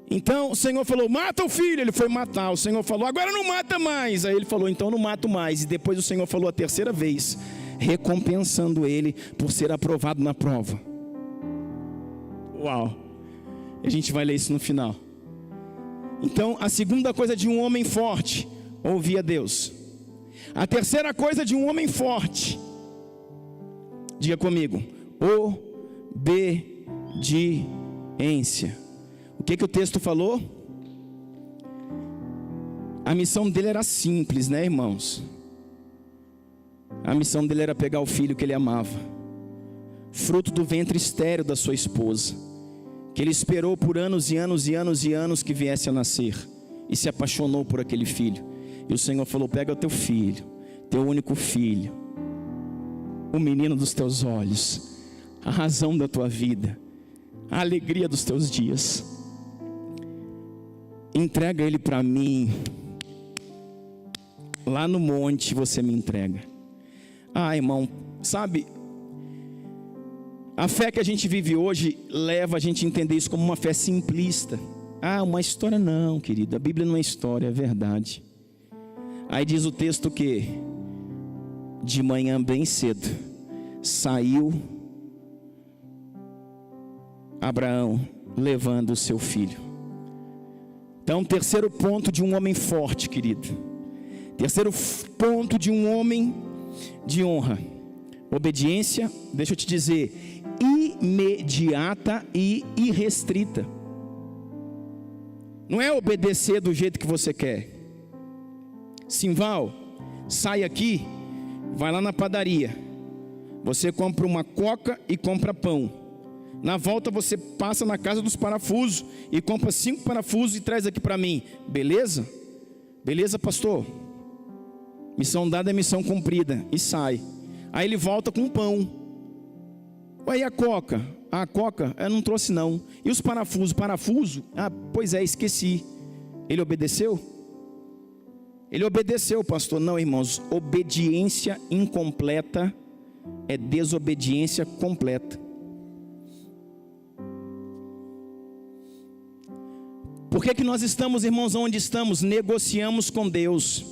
Então o Senhor falou: mata o filho. Ele foi matar. O Senhor falou: agora não mata mais. Aí ele falou: então não mato mais. E depois o Senhor falou a terceira vez, recompensando ele por ser aprovado na prova. Uau! A gente vai ler isso no final. Então, a segunda coisa de um homem forte: ouvir a Deus. A terceira coisa de um homem forte, diga comigo: obediência. O que o texto falou? A missão dele era simples, né, irmãos? A missão dele era pegar o filho que ele amava, fruto do ventre estéril da sua esposa, que ele esperou por anos e anos e anos e anos que viesse a nascer, e se apaixonou por aquele filho. E o Senhor falou: pega o teu filho, teu único filho, o menino dos teus olhos, a razão da tua vida, a alegria dos teus dias, entrega ele para mim. Lá no monte você me entrega. Ah, irmão, sabe, a fé que a gente vive hoje leva a gente a entender isso como uma fé simplista. Ah, uma história. Não, querido, a Bíblia não é história, é verdade. Aí diz o texto que de manhã bem cedo saiu Abraão levando o seu filho. Então, terceiro ponto de um homem forte, querido. Terceiro ponto de um homem de honra: obediência, deixa eu te dizer, imediata e irrestrita. Não é obedecer do jeito que você quer. Simval, sai aqui, vai lá na padaria, você compra uma coca e compra pão. Na volta você passa na casa dos parafusos e compra 5 parafusos e traz aqui para mim. Beleza? Beleza, pastor? Missão dada é missão cumprida. E sai. Aí ele volta com pão. Aí a coca? A coca eu não trouxe não. E os parafusos? Parafuso? Ah, pois é, esqueci. Ele obedeceu? Ele obedeceu, pastor. Não, irmãos, obediência incompleta é desobediência completa. Por que nós estamos, irmãos, onde estamos? Negociamos com Deus.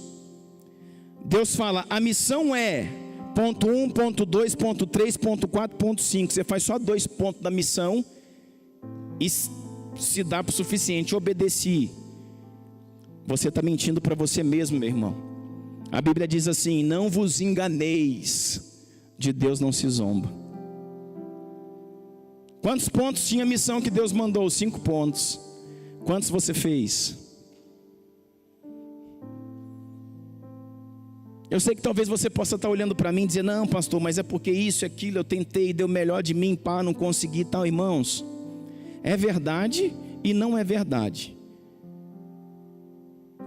Deus fala: a missão é ponto 1, ponto 2, ponto 3, ponto 4, ponto 5. Você faz só 2 pontos da missão e se dá para o suficiente. Obedeci. Você está mentindo para você mesmo, meu irmão. A Bíblia diz assim: não vos enganeis, de Deus não se zomba. Quantos pontos tinha a missão que Deus mandou? 5 pontos. Quantos você fez? Eu sei que talvez você possa estar olhando para mim e dizer: não, pastor, mas é porque isso e aquilo, eu tentei, deu melhor de mim, pá, não consegui e tal. Irmãos, é verdade e não é verdade.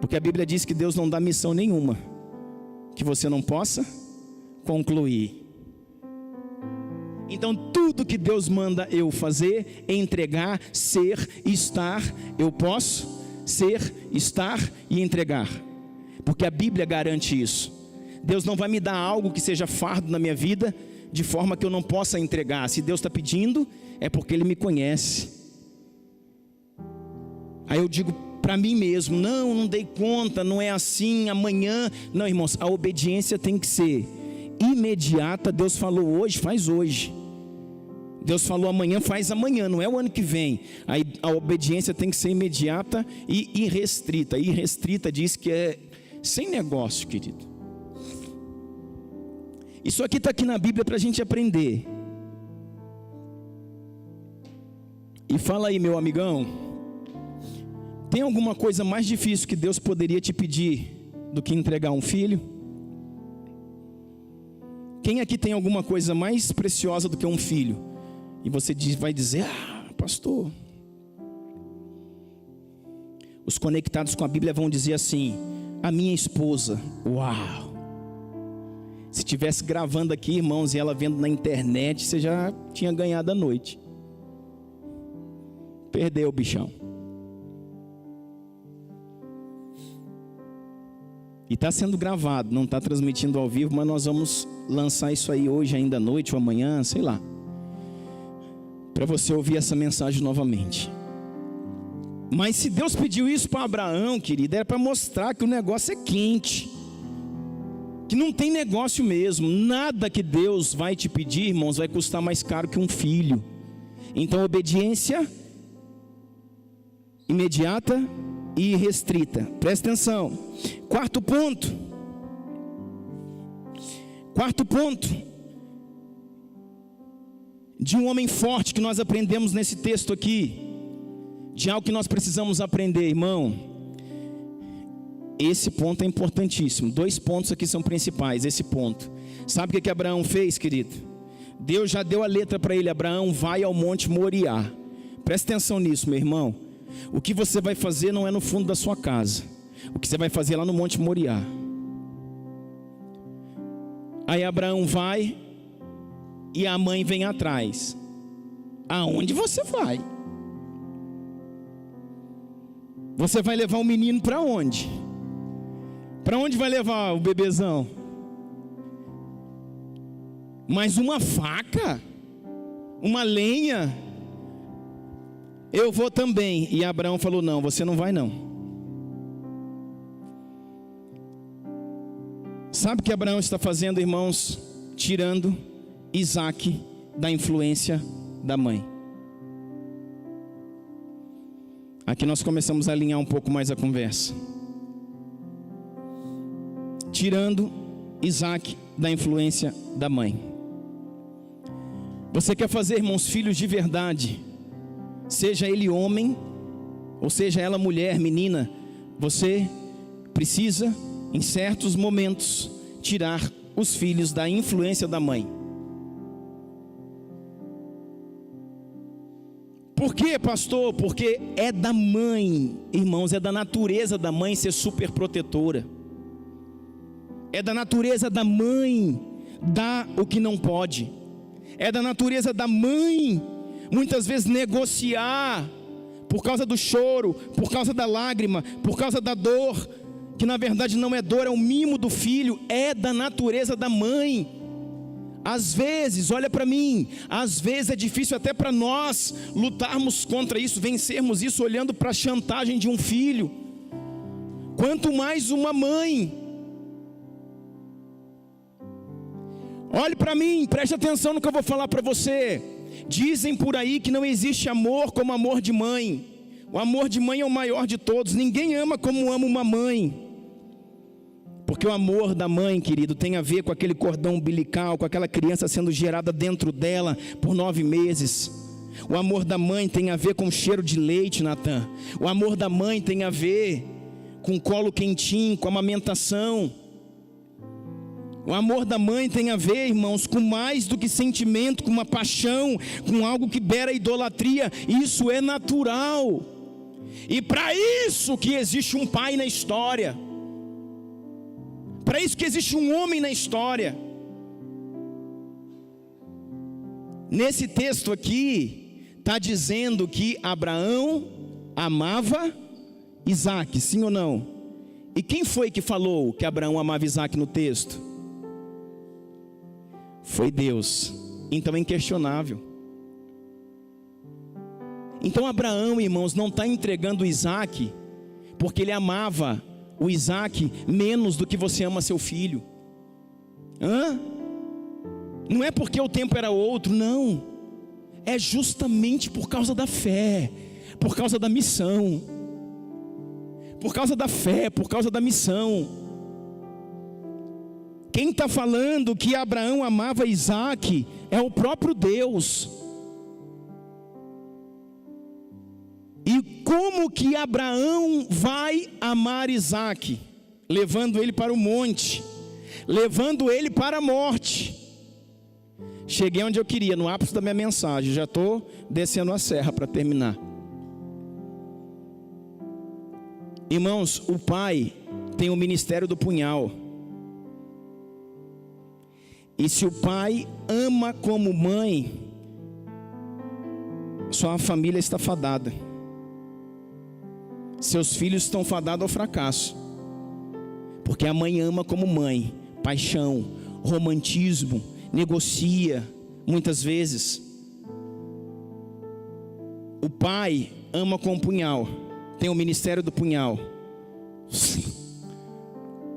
Porque a Bíblia diz que Deus não dá missão nenhuma que você não possa concluir. Então tudo que Deus manda eu fazer, entregar, ser, estar, eu posso ser, estar e entregar. Porque a Bíblia garante isso. Deus não vai me dar algo que seja fardo na minha vida, de forma que eu não possa entregar. Se Deus está pedindo, é porque Ele me conhece. Aí eu digo para mim mesmo: não dei conta, não é assim, amanhã. Não, irmãos, a obediência tem que ser imediata. Deus falou hoje, faz hoje. Deus falou amanhã, faz amanhã, não é o ano que vem. Aí a obediência tem que ser imediata e irrestrita. Irrestrita diz que é sem negócio, querido. Isso aqui está aqui na Bíblia para a gente aprender. E fala aí, meu amigão, tem alguma coisa mais difícil que Deus poderia te pedir do que entregar um filho? Quem aqui tem alguma coisa mais preciosa do que um filho? E você vai dizer: ah, pastor. Os conectados com a Bíblia vão dizer assim: a minha esposa. Uau! Se estivesse gravando aqui, irmãos, e ela vendo na internet, você já tinha ganhado a noite. Perdeu o bichão. E está sendo gravado, não está transmitindo ao vivo, mas nós vamos lançar isso aí hoje ainda à noite ou amanhã, sei lá, para você ouvir essa mensagem novamente. Mas se Deus pediu isso para Abraão, querido, era para mostrar que o negócio é quente, que não tem negócio mesmo. Nada que Deus vai te pedir, irmãos, vai custar mais caro que um filho. Então obediência imediata e restrita. Presta atenção. Quarto ponto de um homem forte que nós aprendemos nesse texto aqui, de algo que nós precisamos aprender, irmão. Esse ponto é importantíssimo. 2 pontos aqui são principais. Esse ponto, sabe o que Abraão fez, querido? Deus já deu a letra para ele: Abraão, vai ao Monte Moriá. Presta atenção nisso, meu irmão. O que você vai fazer não é no fundo da sua casa. O que você vai fazer é lá no Monte Moriá. Aí Abraão vai e a mãe vem atrás. Aonde você vai? Você vai levar o menino para onde? Para onde vai levar o bebezão? Mas uma faca? Uma lenha? Eu vou também. E Abraão falou: não, você não vai não. Sabe o que Abraão está fazendo, irmãos? Tirando Isaac da influência da mãe. Aqui nós começamos a alinhar um pouco mais a conversa. Tirando Isaac da influência da mãe. Você quer fazer, irmãos, filhos de verdade, seja ele homem ou seja ela mulher, menina, você precisa, em certos momentos, tirar os filhos da influência da mãe. Por quê, pastor? Porque é da mãe, irmãos, é da natureza da mãe ser super protetora. É da natureza da mãe dar o que não pode. É da natureza da mãe muitas vezes negociar por causa do choro, por causa da lágrima, por causa da dor, que na verdade não é dor, é o mimo do filho. É da natureza da mãe. Às vezes, olha para mim, às vezes é difícil até para nós lutarmos contra isso, vencermos isso olhando para a chantagem de um filho, quanto mais uma mãe. Olhe para mim, preste atenção no que eu vou falar para você. Dizem por aí que não existe amor como amor de mãe. O amor de mãe é o maior de todos. Ninguém ama como ama uma mãe. Porque o amor da mãe, querido, tem a ver com aquele cordão umbilical, com aquela criança sendo gerada dentro dela por 9 meses. O amor da mãe tem a ver com o cheiro de leite, Natan. O amor da mãe tem a ver com o colo quentinho, com a amamentação. O amor da mãe tem a ver, irmãos, com mais do que sentimento, com uma paixão, com algo que beira a idolatria. Isso é natural. E para isso que existe um pai na história. Para isso que existe um homem na história. Nesse texto aqui, está dizendo que Abraão amava Isaque, sim ou não? E quem foi que falou que Abraão amava Isaque no texto? Foi Deus. Então é inquestionável. Então Abraão, irmãos, não está entregando Isaque porque ele amava o Isaque menos do que você ama seu filho. Não é porque o tempo era outro, não. É justamente por causa da fé, por causa da missão. Por causa da fé, por causa da missão. Quem está falando que Abraão amava Isaque é o próprio Deus. E como que Abraão vai amar Isaque? Levando ele para o monte, levando ele para a morte. Cheguei onde eu queria, no ápice da minha mensagem. Já estou descendo a serra para terminar. Irmãos, o pai tem o ministério do punhal. E se o pai ama como mãe, sua família está fadada. Seus filhos estão fadados ao fracasso. Porque a mãe ama como mãe. Paixão, romantismo, negocia, muitas vezes. O pai ama com o punhal. Tem o ministério do punhal.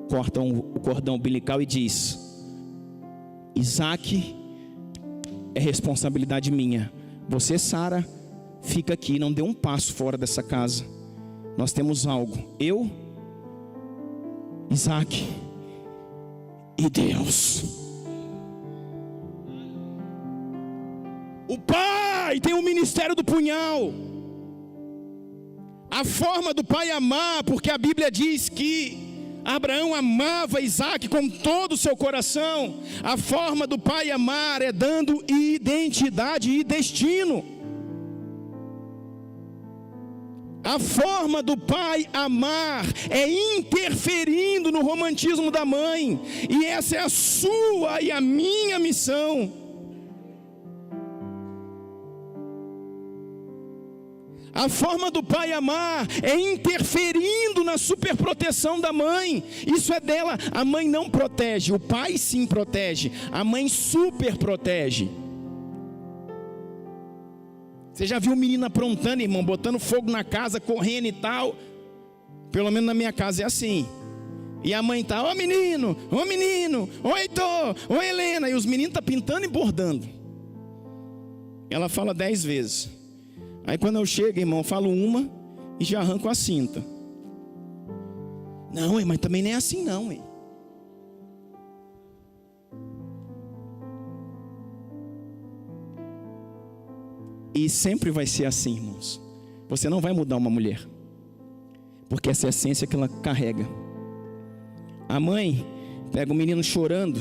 Corta o cordão umbilical e diz: Isaque é responsabilidade minha. Você, Sara, fica aqui, não dê um passo fora dessa casa. Nós temos algo, eu, Isaque e Deus. O pai tem o ministério do punhal. A forma do pai amar, porque a Bíblia diz que Abraão amava Isaque com todo o seu coração. A forma do pai amar é dando identidade e destino. A forma do pai amar é interferindo no romantismo da mãe. E essa é a sua e a minha missão. A forma do pai amar é interferindo na superproteção da mãe. Isso é dela. A mãe não protege, o pai sim protege. A mãe superprotege. Você já viu um menino aprontando, irmão, botando fogo na casa, correndo e tal? Pelo menos na minha casa é assim. E a mãe tá: ô menino, ô Heitor, ô Helena. E os meninos tá pintando e bordando. Ela fala 10 vezes. Aí quando eu chego, irmão, eu falo uma e já arranco a cinta. Não, mas também nem é assim não, hein? E sempre vai ser assim, irmãos. Você não vai mudar uma mulher, porque essa é a essência que ela carrega. A mãe pega o menino chorando.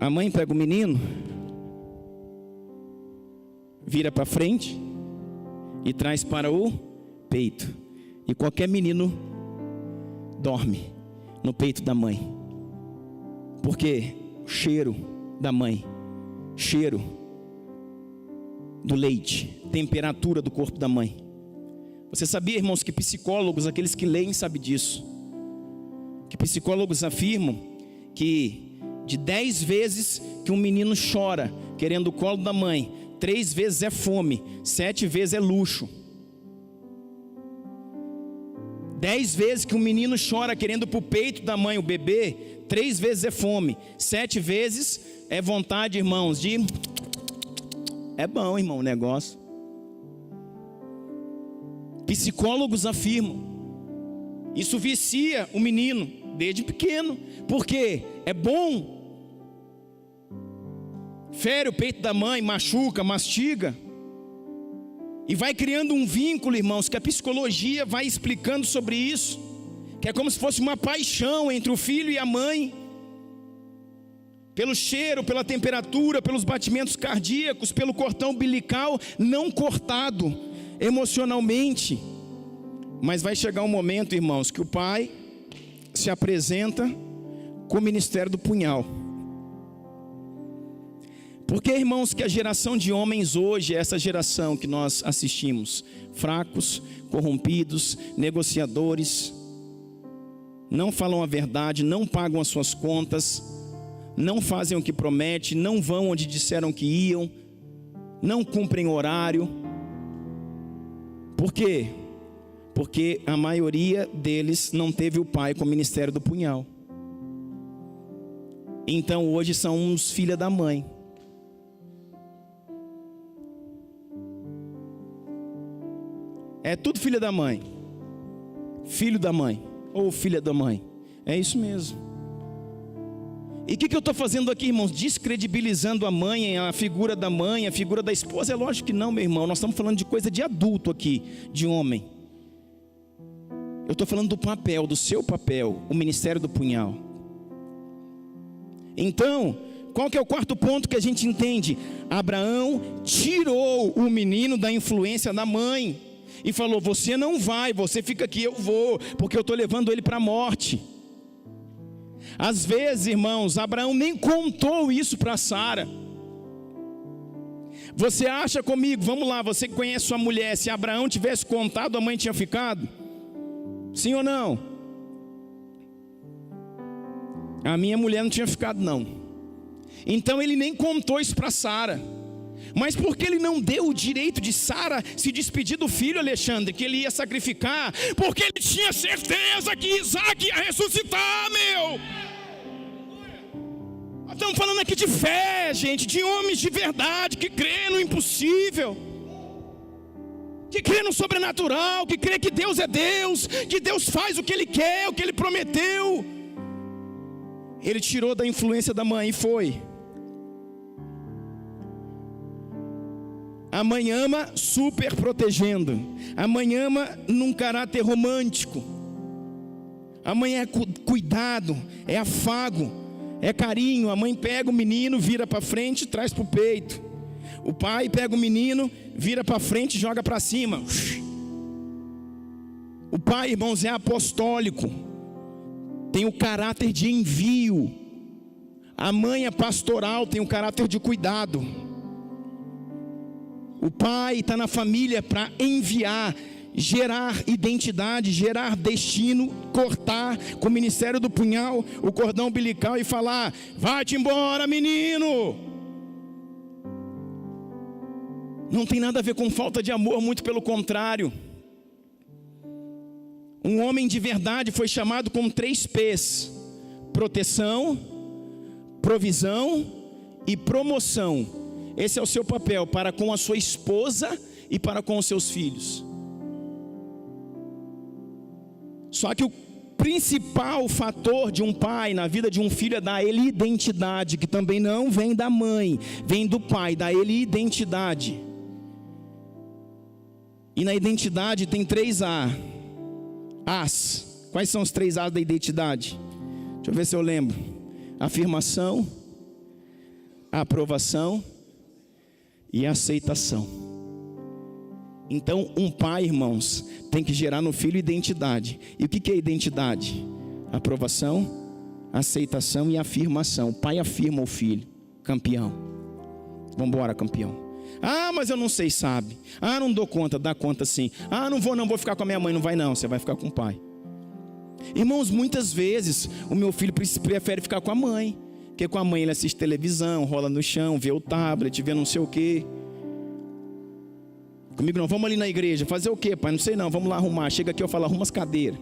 A mãe pega o menino, vira para frente e traz para o peito. E qualquer menino dorme no peito da mãe. Porque o cheiro da mãe, cheiro do leite, temperatura do corpo da mãe. Você sabia, irmãos, que psicólogos, aqueles que leem, sabem disso? Que psicólogos afirmam que de 10 vezes que um menino chora querendo o colo da mãe, 3 vezes é fome, 7 vezes é luxo. 10 vezes que um menino chora querendo para o peito da mãe, o bebê, 3 vezes é fome, 7 vezes é vontade, irmãos, de... É bom, irmão, o negócio. Psicólogos afirmam. Isso vicia o menino desde pequeno. Porque é bom. Fere o peito da mãe, machuca, mastiga. E vai criando um vínculo, irmãos, que a psicologia vai explicando sobre isso. Que é como se fosse uma paixão entre o filho e a mãe. pelo cheiro, pela temperatura, pelos batimentos cardíacos, pelo cordão umbilical não cortado emocionalmente. Mas vai chegar um momento, irmãos, que o pai se apresenta com o ministério do punhal. Porque, irmãos, que a geração de homens hoje é essa geração que nós assistimos, fracos, corrompidos, negociadores, não falam a verdade, não pagam as suas contas, não fazem o que promete, não vão onde disseram que iam, não cumprem horário. Por quê? Porque a maioria deles não teve o pai com o ministério do punhal. Então hoje são uns filha da mãe. É tudo filha da mãe, filho da mãe ou filha da mãe. É isso mesmo. E o que eu estou fazendo aqui, irmãos? Descredibilizando a mãe, a figura da mãe, a figura da esposa? É lógico que não, meu irmão. Nós estamos falando de coisa de adulto aqui, de homem. Eu estou falando do papel, do seu papel, o ministério do punhal. Então, qual que é o quarto ponto que a gente entende? Abraão tirou o menino da influência da mãe e falou: você não vai, você fica aqui, eu vou, porque eu estou levando ele para a morte. Às vezes, irmãos, Abraão nem contou isso para Sara. Você acha comigo, vamos lá, você que conhece sua mulher, se Abraão tivesse contado, a mãe tinha ficado? Sim ou não? A minha mulher não tinha ficado, não. Então ele nem contou isso para Sara. Mas por que ele não deu o direito de Sara se despedir do filho, Alexandre, que ele ia sacrificar? Porque ele tinha certeza que Isaac ia ressuscitar, meu. Nós estamos falando aqui de fé, gente, de homens de verdade, que crê no impossível, que crê no sobrenatural, que crê que Deus é Deus, que Deus faz o que Ele quer, o que Ele prometeu. Ele tirou da influência da mãe e foi. A mãe ama super protegendo. A mãe ama num caráter romântico. A mãe é cuidado, é afago, é carinho. A mãe pega o menino, vira para frente e traz para o peito. O pai pega o menino, vira para frente e joga para cima. O pai, irmãos, é apostólico, tem o caráter de envio. A mãe é pastoral, tem o caráter de cuidado. O pai está na família para enviar, gerar identidade, gerar destino, cortar com o ministério do punhal o cordão umbilical e falar: vai-te embora, menino. Não tem nada a ver com falta de amor, muito pelo contrário. Um homem de verdade foi chamado com 3 P's: proteção, provisão e promoção. Esse é o seu papel para com a sua esposa e para com os seus filhos. Só que o principal fator de um pai na vida de um filho é dar a ele identidade, que também não vem da mãe, vem do pai, dá a ele identidade. E na identidade tem 3 As. Quais são os 3 As da identidade? Deixa eu ver se eu lembro. Afirmação, aprovação e aceitação. Então um pai, irmãos, tem que gerar no filho identidade. E o que é identidade? Aprovação, aceitação e afirmação. O pai afirma o filho: campeão, vamos embora, campeão. Ah, mas eu não sei, sabe? Ah, não dou conta, dá conta sim. Ah, não vou ficar com a minha mãe. Não vai não, você vai ficar com o pai. Irmãos, muitas vezes o meu filho prefere ficar com a mãe, porque com a mãe ele assiste televisão, rola no chão, vê o tablet, vê não sei o quê. Comigo não, vamos ali na igreja. Fazer o quê, pai? Não sei não, vamos lá arrumar. Chega aqui, eu falo: arruma as cadeiras.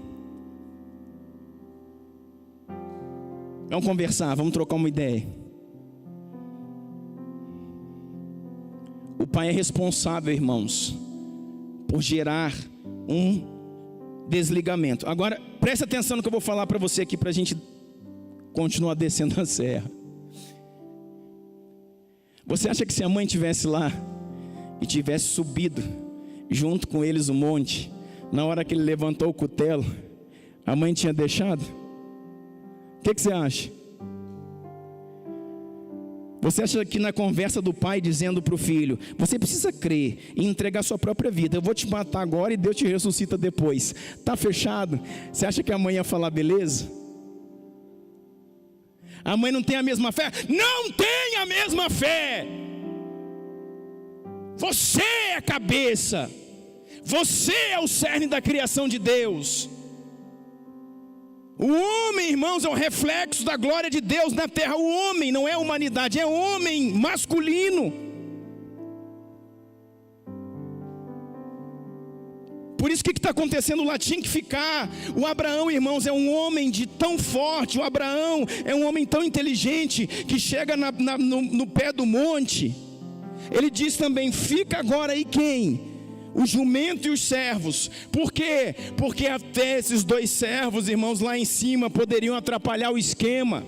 Vamos conversar, vamos trocar uma ideia. O pai é responsável, irmãos, por gerar um desligamento. Agora, presta atenção no que eu vou falar para você aqui, para a gente continuar descendo a serra. Você acha que se a mãe estivesse lá e tivesse subido junto com eles o monte, na hora que ele levantou o cutelo, a mãe tinha deixado? O que você acha? Você acha que na conversa do pai dizendo para o filho, você precisa crer e entregar sua própria vida, eu vou te matar agora e Deus te ressuscita depois, está fechado? Você acha que a mãe ia falar beleza? A mãe não tem a mesma fé? Não tem a mesma fé. Você é a cabeça, você é o cerne da criação de Deus. O homem, irmãos, é o reflexo da glória de Deus na terra. O homem não é a humanidade, é homem masculino. Por isso que está acontecendo lá? Tinha que ficar. O Abraão, irmãos, é um homem de tão forte. O Abraão é um homem tão inteligente que chega no pé do monte. Ele diz também, fica agora aí quem? O jumento e os servos. Por quê? Porque até esses 2 servos, irmãos, lá em cima poderiam atrapalhar o esquema.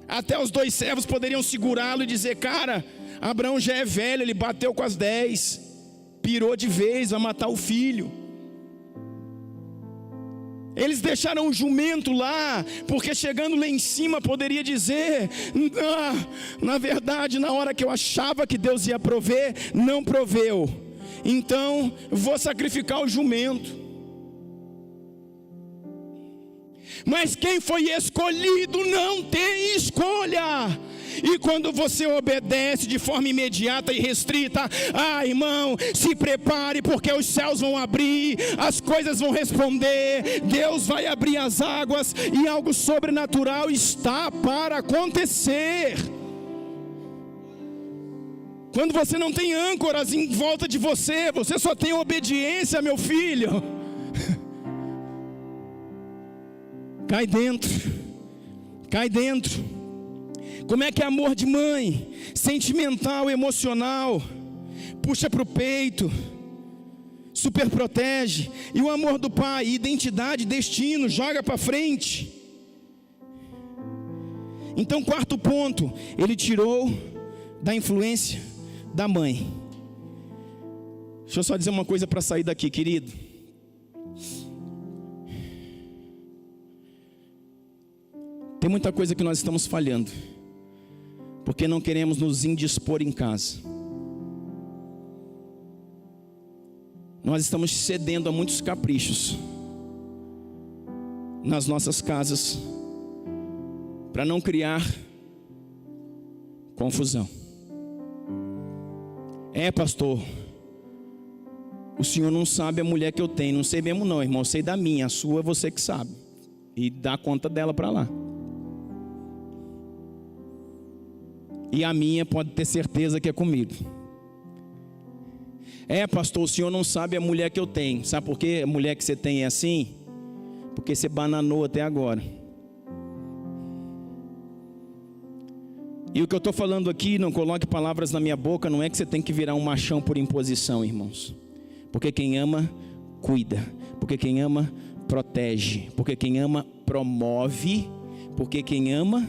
Até os 2 servos poderiam segurá-lo e dizer, cara, Abraão já é velho, ele bateu com as 10, pirou de vez, vai matar o filho. Eles deixaram o jumento lá, porque chegando lá em cima poderia dizer, na verdade, na hora que eu achava que Deus ia prover, não proveu. Então, vou sacrificar o jumento. Mas quem foi escolhido não tem escolha. E quando você obedece de forma imediata e restrita, irmão, se prepare, porque os céus vão abrir, as coisas vão responder, Deus vai abrir as águas e algo sobrenatural está para acontecer. Quando você não tem âncoras em volta de você, você só tem obediência, meu filho. Cai dentro, cai dentro. Como é que é amor de mãe? Sentimental, emocional, puxa para o peito, super protege. E o amor do pai, identidade, destino, joga para frente. Então, 4º ponto, ele tirou da influência da mãe. Deixa eu só dizer uma coisa para sair daqui, querido. Tem muita coisa que nós estamos falhando, porque não queremos nos indispor em casa. Nós estamos cedendo a muitos caprichos nas nossas casas, para não criar confusão. Pastor, o senhor não sabe a mulher que eu tenho. Não sei mesmo não, irmão, eu sei da minha. A sua é você que sabe, e dá conta dela para lá. E a minha pode ter certeza que é comigo. Pastor, o senhor não sabe a mulher que eu tenho. Sabe por quê? A mulher que você tem é assim? Porque você bananou até agora. E o que eu estou falando aqui, não coloque palavras na minha boca, não é que você tem que virar um machão por imposição, irmãos. Porque quem ama, cuida. Porque quem ama, protege. Porque quem ama, promove. Porque quem ama,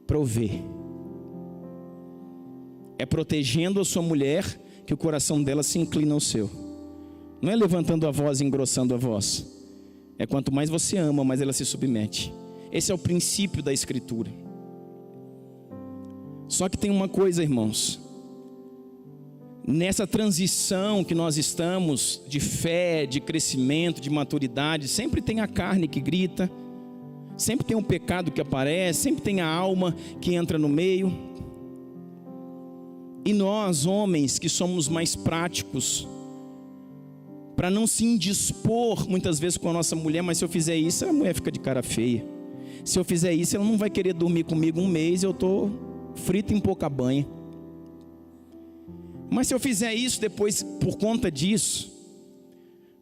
provê. É protegendo a sua mulher que o coração dela se inclina ao seu. Não é levantando a voz e engrossando a voz. É quanto mais você ama, mais ela se submete. Esse é o princípio da Escritura. Só que tem uma coisa, irmãos. Nessa transição que nós estamos, de fé, de crescimento, de maturidade, sempre tem a carne que grita, sempre tem um pecado que aparece, sempre tem a alma que entra no meio. E nós, homens, que somos mais práticos, para não se indispor muitas vezes com a nossa mulher, mas se eu fizer isso, a mulher fica de cara feia. Se eu fizer isso, ela não vai querer dormir comigo um mês, eu estou frito em pouca banha. Mas se eu fizer isso, depois, por conta disso,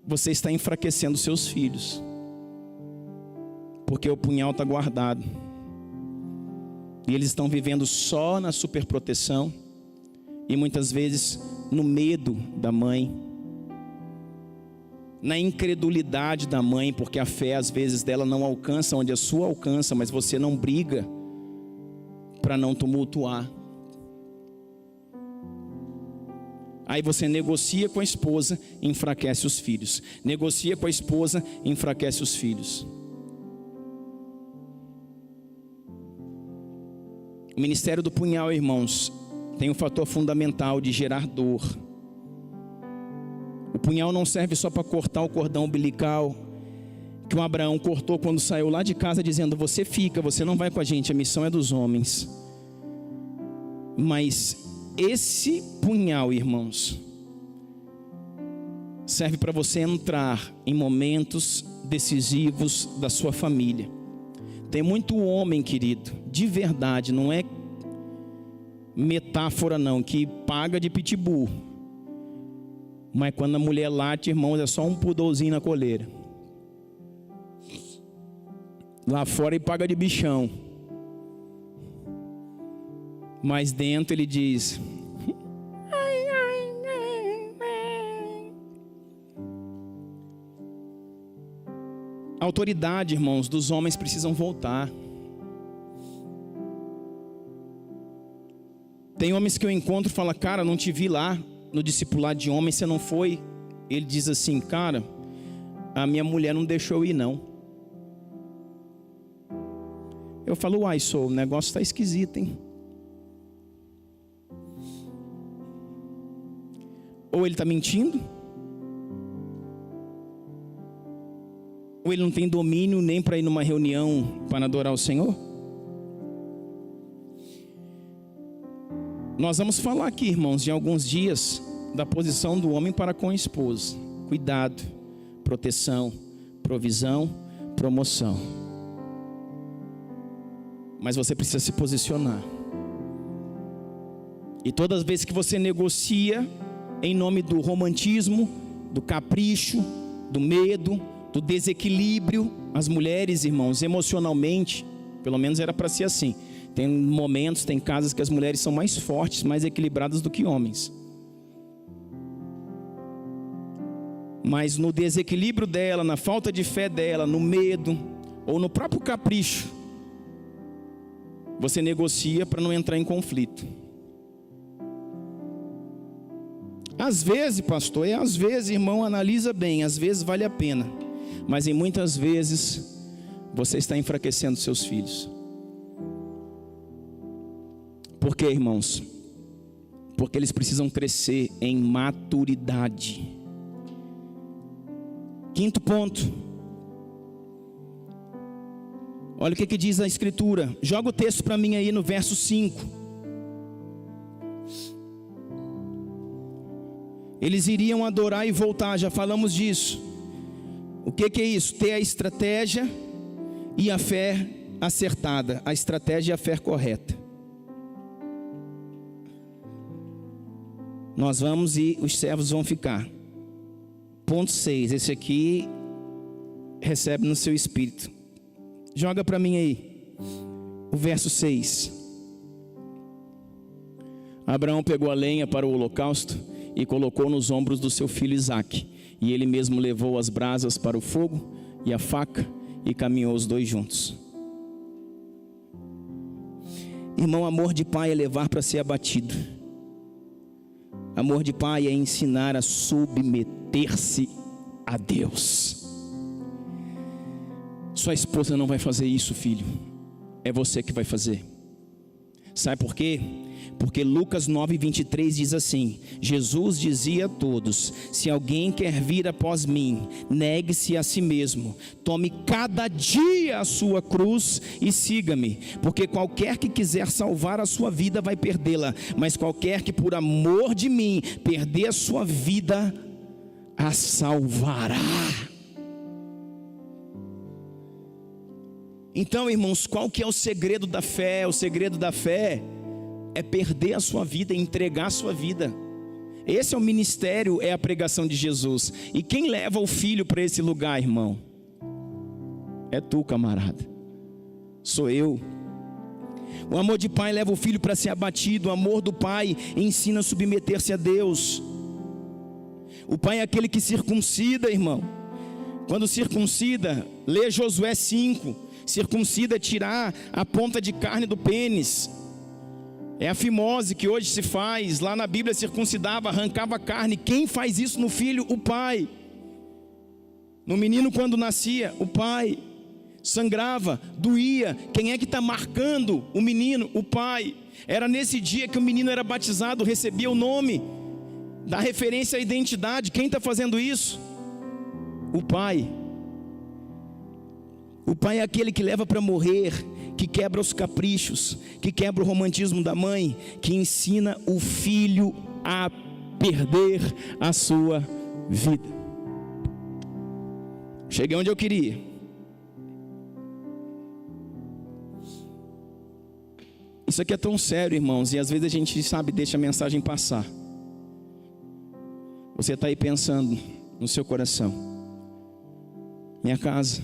você está enfraquecendo seus filhos. Porque o punhal está guardado. E eles estão vivendo só na superproteção. E muitas vezes no medo da mãe. Na incredulidade da mãe, porque a fé às vezes dela não alcança onde a sua alcança, mas você não briga para não tumultuar. Aí você negocia com a esposa, enfraquece os filhos. Negocia com a esposa, enfraquece os filhos. O ministério do punhal, irmãos, tem um fator fundamental de gerar dor. O punhal não serve só para cortar o cordão umbilical que o Abraão cortou quando saiu lá de casa, dizendo: você fica, você não vai com a gente, a missão é dos homens. Mas esse punhal, irmãos, serve para você entrar em momentos decisivos da sua família. Tem muito homem, querido, de verdade, não é metáfora não, que paga de pitbull. Mas quando a mulher late, irmãos, é só um pudolzinho na coleira. Lá fora ele paga de bichão. Mas dentro ele diz: a autoridade, irmãos, dos homens precisam voltar. Tem homens que eu encontro e falo: cara, não te vi lá no discipulado de homem, você não foi? Ele diz assim: cara, a minha mulher não deixou eu ir não. Eu falo: uai, o negócio está esquisito, hein? Ou ele está mentindo, ou ele não tem domínio nem para ir numa reunião para adorar o Senhor. Nós vamos falar aqui, irmãos, de alguns dias da posição do homem para com a esposa. Cuidado, proteção, provisão, promoção. Mas você precisa se posicionar. E todas as vezes que você negocia em nome do romantismo, do capricho, do medo, do desequilíbrio, as mulheres, irmãos, emocionalmente, pelo menos era para ser assim. Tem momentos, tem casas que as mulheres são mais fortes, mais equilibradas do que homens. Mas no desequilíbrio dela, na falta de fé dela, no medo ou no próprio capricho, você negocia para não entrar em conflito. Às vezes, pastor, às vezes, irmão, analisa bem, às vezes vale a pena. Mas em muitas vezes, você está enfraquecendo seus filhos. Por quê, irmãos? Porque eles precisam crescer em maturidade. Quinto ponto. Olha o que diz a Escritura. Joga o texto para mim aí no verso 5. Eles iriam adorar e voltar, já falamos disso. O que é isso? Ter a estratégia e a fé acertada. A estratégia e a fé correta. Nós vamos e os servos vão ficar. Ponto 6, esse aqui recebe no seu espírito. Joga para mim aí, o verso 6. Abraão pegou a lenha para o holocausto e colocou nos ombros do seu filho Isaque. E ele mesmo levou as brasas para o fogo e a faca e caminhou os dois juntos. Irmão, amor de pai é levar para ser abatido. Amor de pai é ensinar a submeter-se a Deus. Sua esposa não vai fazer isso, filho. É você que vai fazer. Sabe por quê? Porque Lucas 9:23 diz assim: Jesus dizia a todos: se alguém quer vir após mim, negue-se a si mesmo, tome cada dia a sua cruz e siga-me. Porque qualquer que quiser salvar a sua vida vai perdê-la, mas qualquer que por amor de mim perder a sua vida, a salvará. Então, irmãos, qual que é o segredo da fé? O segredo da fé é perder a sua vida, entregar a sua vida. Esse é o ministério, é a pregação de Jesus. E quem leva o filho para esse lugar, irmão? É tu, camarada. Sou eu. O amor de pai leva o filho para ser abatido. O amor do pai ensina a submeter-se a Deus. O pai é aquele que circuncida, irmão. Quando circuncida, lê Josué 5. Circuncida é tirar a ponta de carne do pênis. É a fimose que hoje se faz. Lá na Bíblia circuncidava, arrancava a carne. Quem faz isso no filho? O pai. No menino quando nascia, o pai. sangrava, doía. Quem é que está marcando o menino? O pai. Era nesse dia que o menino era batizado, recebia o nome, dá referência à identidade. Quem está fazendo isso? O pai. O pai é aquele que leva para morrer, que quebra os caprichos, que quebra o romantismo da mãe, que ensina o filho a perder a sua vida. Cheguei onde eu queria. Isso aqui é tão sério, irmãos, e às vezes a gente, deixa a mensagem passar. Você está aí pensando no seu coração: minha casa,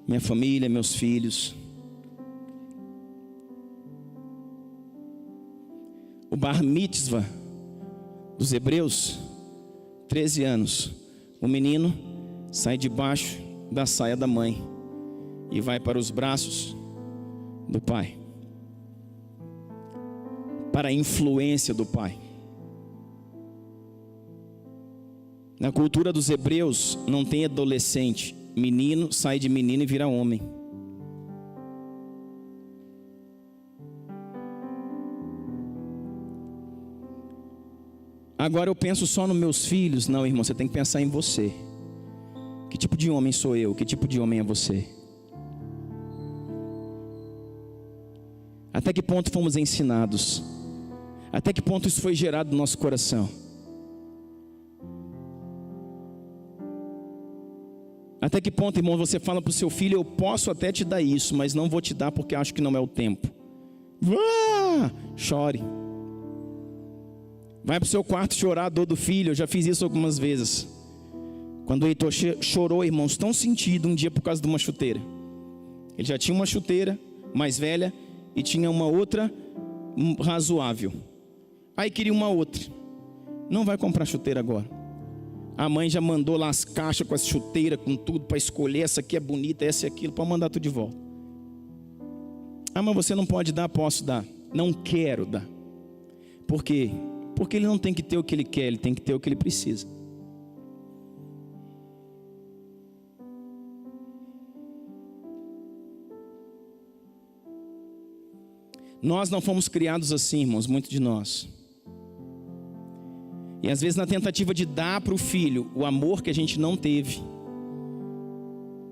minha família, meus filhos. O bar mitzvah dos hebreus, 13 anos. O menino sai debaixo da saia da mãe e vai para os braços do pai, para a influência do pai. Na cultura dos hebreus não tem adolescente. Menino sai de menino e vira homem. Agora eu penso só nos meus filhos. Não, irmão, você tem que pensar em você. Que tipo de homem sou eu? Que tipo de homem é você? Até que ponto fomos ensinados? Até que ponto isso foi gerado no nosso coração? Até que ponto, irmão, você fala para o seu filho: eu posso até te dar isso, mas não vou te dar porque acho que não é o tempo. Chore. Vai para o seu quarto chorar a dor do filho. Eu já fiz isso algumas vezes. Quando o Heitor chorou, irmãos, tão sentido um dia por causa de uma chuteira. Ele já tinha uma chuteira mais velha e tinha uma outra razoável. Aí queria uma outra. Não vai comprar chuteira agora. A mãe já mandou lá as caixas com as chuteiras, com tudo, para escolher. Essa aqui é bonita, essa e aquilo, para mandar tudo de volta. Ah, mas você não pode dar? Posso dar. Não quero dar. Por quê? Porque ele não tem que ter o que ele quer, ele tem que ter o que ele precisa. Nós não fomos criados assim, irmãos, muitos de nós. E às vezes na tentativa de dar para o filho o amor que a gente não teve,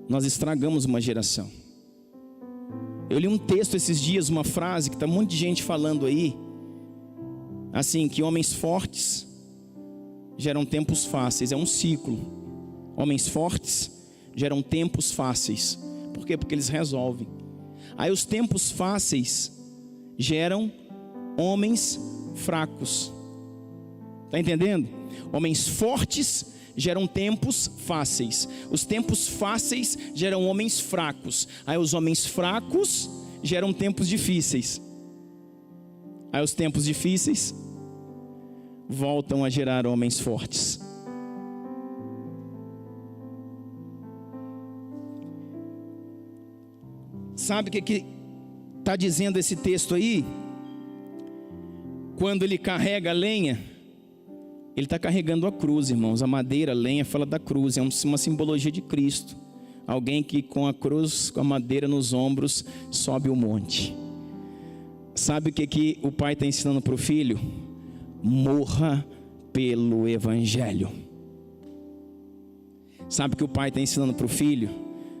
nós estragamos uma geração. Eu li um texto esses dias, uma frase que está um monte de gente falando aí, assim, que homens fortes geram tempos fáceis. É um ciclo. Homens fortes geram tempos fáceis. Por quê? Porque eles resolvem. Aí os tempos fáceis geram homens fracos. Está entendendo? Homens fortes geram tempos fáceis. Os tempos fáceis geram homens fracos. Aí os homens fracos geram tempos difíceis. Aí os tempos difíceis voltam a gerar homens fortes. Sabe o que está dizendo esse texto aí? Quando ele carrega a lenha, ele está carregando a cruz, irmãos. A madeira, a lenha, fala da cruz. É uma simbologia de Cristo. Alguém que com a cruz, com a madeira nos ombros, sobe o monte. Sabe o que o pai está ensinando para o filho? Morra pelo evangelho. Sabe o que o pai está ensinando para o filho?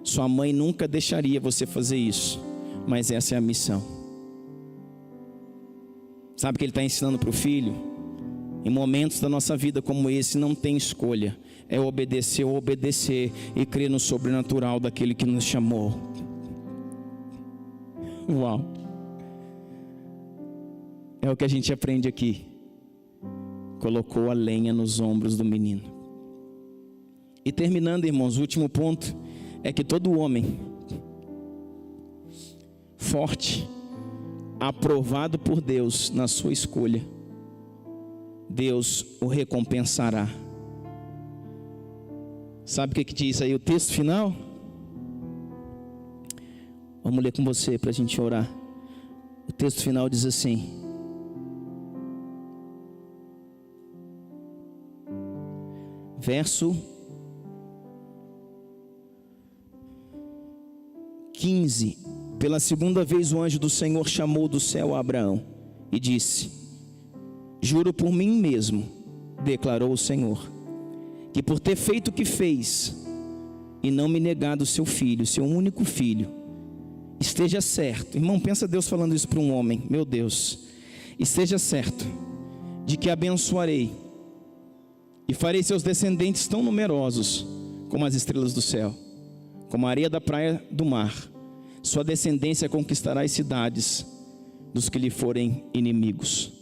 Sua mãe nunca deixaria você fazer isso, mas essa é a missão. Sabe o que ele está ensinando para o filho? Em momentos da nossa vida como esse, não tem escolha. É obedecer ou obedecer e crer no sobrenatural daquele que nos chamou. Uau! É o que a gente aprende aqui. Colocou a lenha nos ombros do menino. E terminando, irmãos, o último ponto é que todo homem forte, aprovado por Deus na sua escolha, Deus o recompensará. Sabe o que diz aí o texto final? Vamos ler com você para a gente orar. O texto final diz assim: verso 15, pela segunda vez o anjo do Senhor chamou do céu a Abraão e disse: juro por mim mesmo, declarou o Senhor, que por ter feito o que fez e não me negado o seu filho, seu único filho, esteja certo. Irmão, pensa Deus falando isso para um homem. Meu Deus, esteja certo de que abençoarei e farei seus descendentes tão numerosos como as estrelas do céu, como a areia da praia do mar. Sua descendência conquistará as cidades dos que lhe forem inimigos.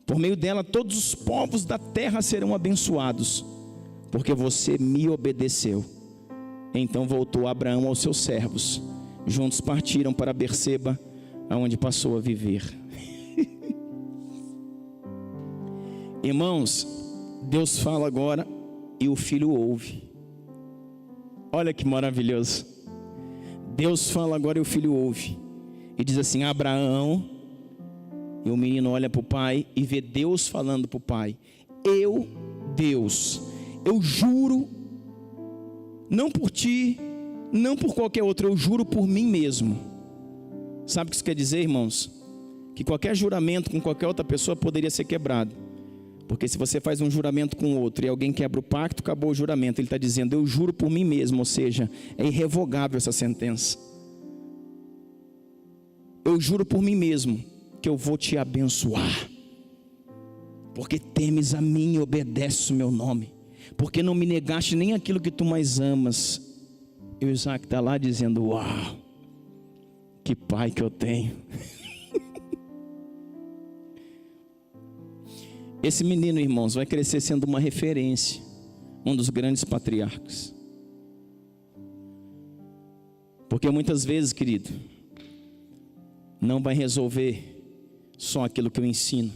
Por meio dela todos os povos da terra serão abençoados, porque você me obedeceu. Então voltou Abraão aos seus servos. Juntos partiram para Berseba, aonde passou a viver. Irmãos, Deus fala agora e o filho ouve. Olha que maravilhoso. Deus fala agora e o filho ouve. E diz assim: Abraão. E o menino olha para o pai e vê Deus falando para o pai: eu, Deus, eu juro, não por ti, não por qualquer outro, eu juro por mim mesmo. Sabe o que isso quer dizer, irmãos? Que qualquer juramento com qualquer outra pessoa poderia ser quebrado. Porque se você faz um juramento com outro e alguém quebra o pacto, acabou o juramento. Ele está dizendo: eu juro por mim mesmo, ou seja, é irrevogável essa sentença. Eu juro por mim mesmo que eu vou te abençoar, porque temes a mim e obedeces o meu nome, porque não me negaste nem aquilo que tu mais amas. E o Isaac está lá dizendo: uau, que pai que eu tenho. Esse menino, irmãos, vai crescer sendo uma referência, um dos grandes patriarcas. Porque muitas vezes, querido, não vai resolver só aquilo que eu ensino.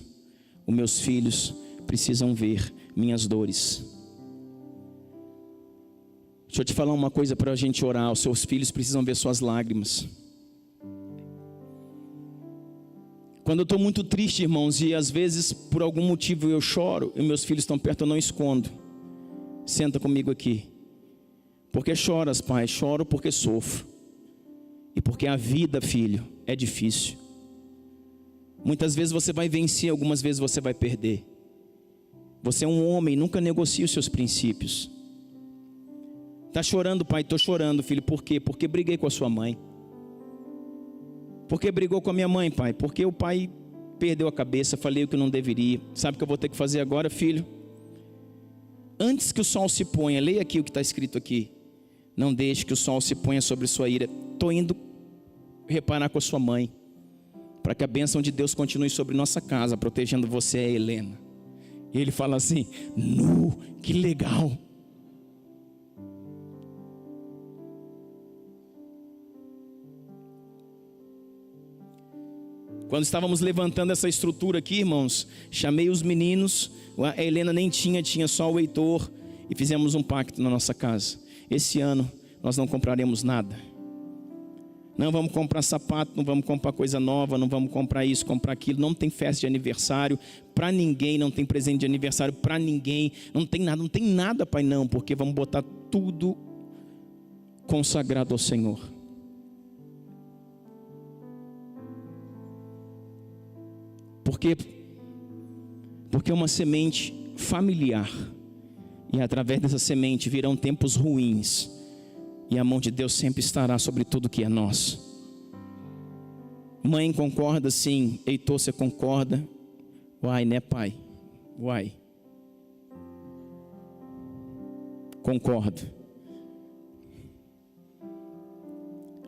Os meus filhos precisam ver minhas dores. Deixa eu te falar uma coisa para a gente orar. Os seus filhos precisam ver suas lágrimas. Quando eu estou muito triste, irmãos, e às vezes por algum motivo eu choro e meus filhos estão perto, eu não escondo. Senta comigo aqui. Por que choras, pai? Choro porque sofro. E porque a vida, filho, é difícil. Muitas vezes você vai vencer, algumas vezes você vai perder. Você é um homem, nunca negocie os seus princípios. Está chorando, pai? Estou chorando, filho. Por quê? Porque briguei com a sua mãe. Por que brigou com a minha mãe, pai? Porque o pai perdeu a cabeça, falei o que não deveria. Sabe o que eu vou ter que fazer agora, filho? Antes que o sol se ponha, leia aqui o que está escrito aqui. Não deixe que o sol se ponha sobre sua ira. Estou indo reparar com a sua mãe, para que a bênção de Deus continue sobre nossa casa, protegendo você e a Helena. E ele fala assim: que legal. Quando estávamos levantando essa estrutura aqui, irmãos, chamei os meninos, a Helena nem tinha só o Heitor, e fizemos um pacto na nossa casa. Esse ano nós não compraremos nada. Não vamos comprar sapato, não vamos comprar coisa nova, não vamos comprar isso, comprar aquilo. Não tem festa de aniversário para ninguém, não tem presente de aniversário para ninguém. Não tem nada, pai, não, porque vamos botar tudo consagrado ao Senhor. Porque é uma semente familiar, e através dessa semente virão tempos ruins, e a mão de Deus sempre estará sobre tudo que é nosso. Mãe, concorda? Sim. Heitor, você concorda? Uai, né, pai? Uai. Concordo.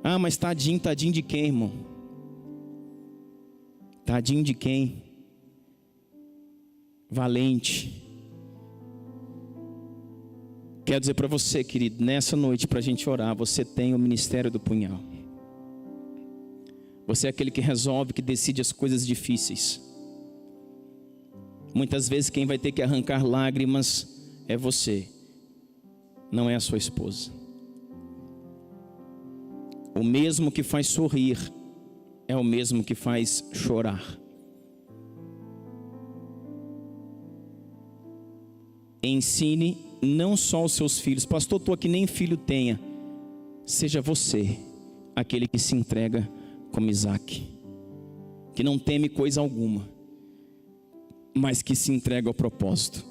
Ah, mas tadinho de quem, irmão? Tadinho de quem? Valente. Quero dizer para você, querido, nessa noite, para a gente orar, você tem o ministério do punhal. Você é aquele que resolve, que decide as coisas difíceis. Muitas vezes quem vai ter que arrancar lágrimas é você, não é a sua esposa. O mesmo que faz sorrir é o mesmo que faz chorar. Ensine não só os seus filhos. Pastor, estou aqui, nem filho tenha. Seja você aquele que se entrega como Isaque, que não teme coisa alguma, mas que se entrega ao propósito.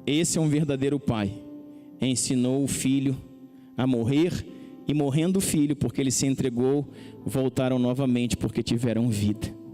Esse é um verdadeiro pai. Ensinou o filho a morrer, e morrendo o filho, porque ele se entregou, voltaram novamente porque tiveram vida.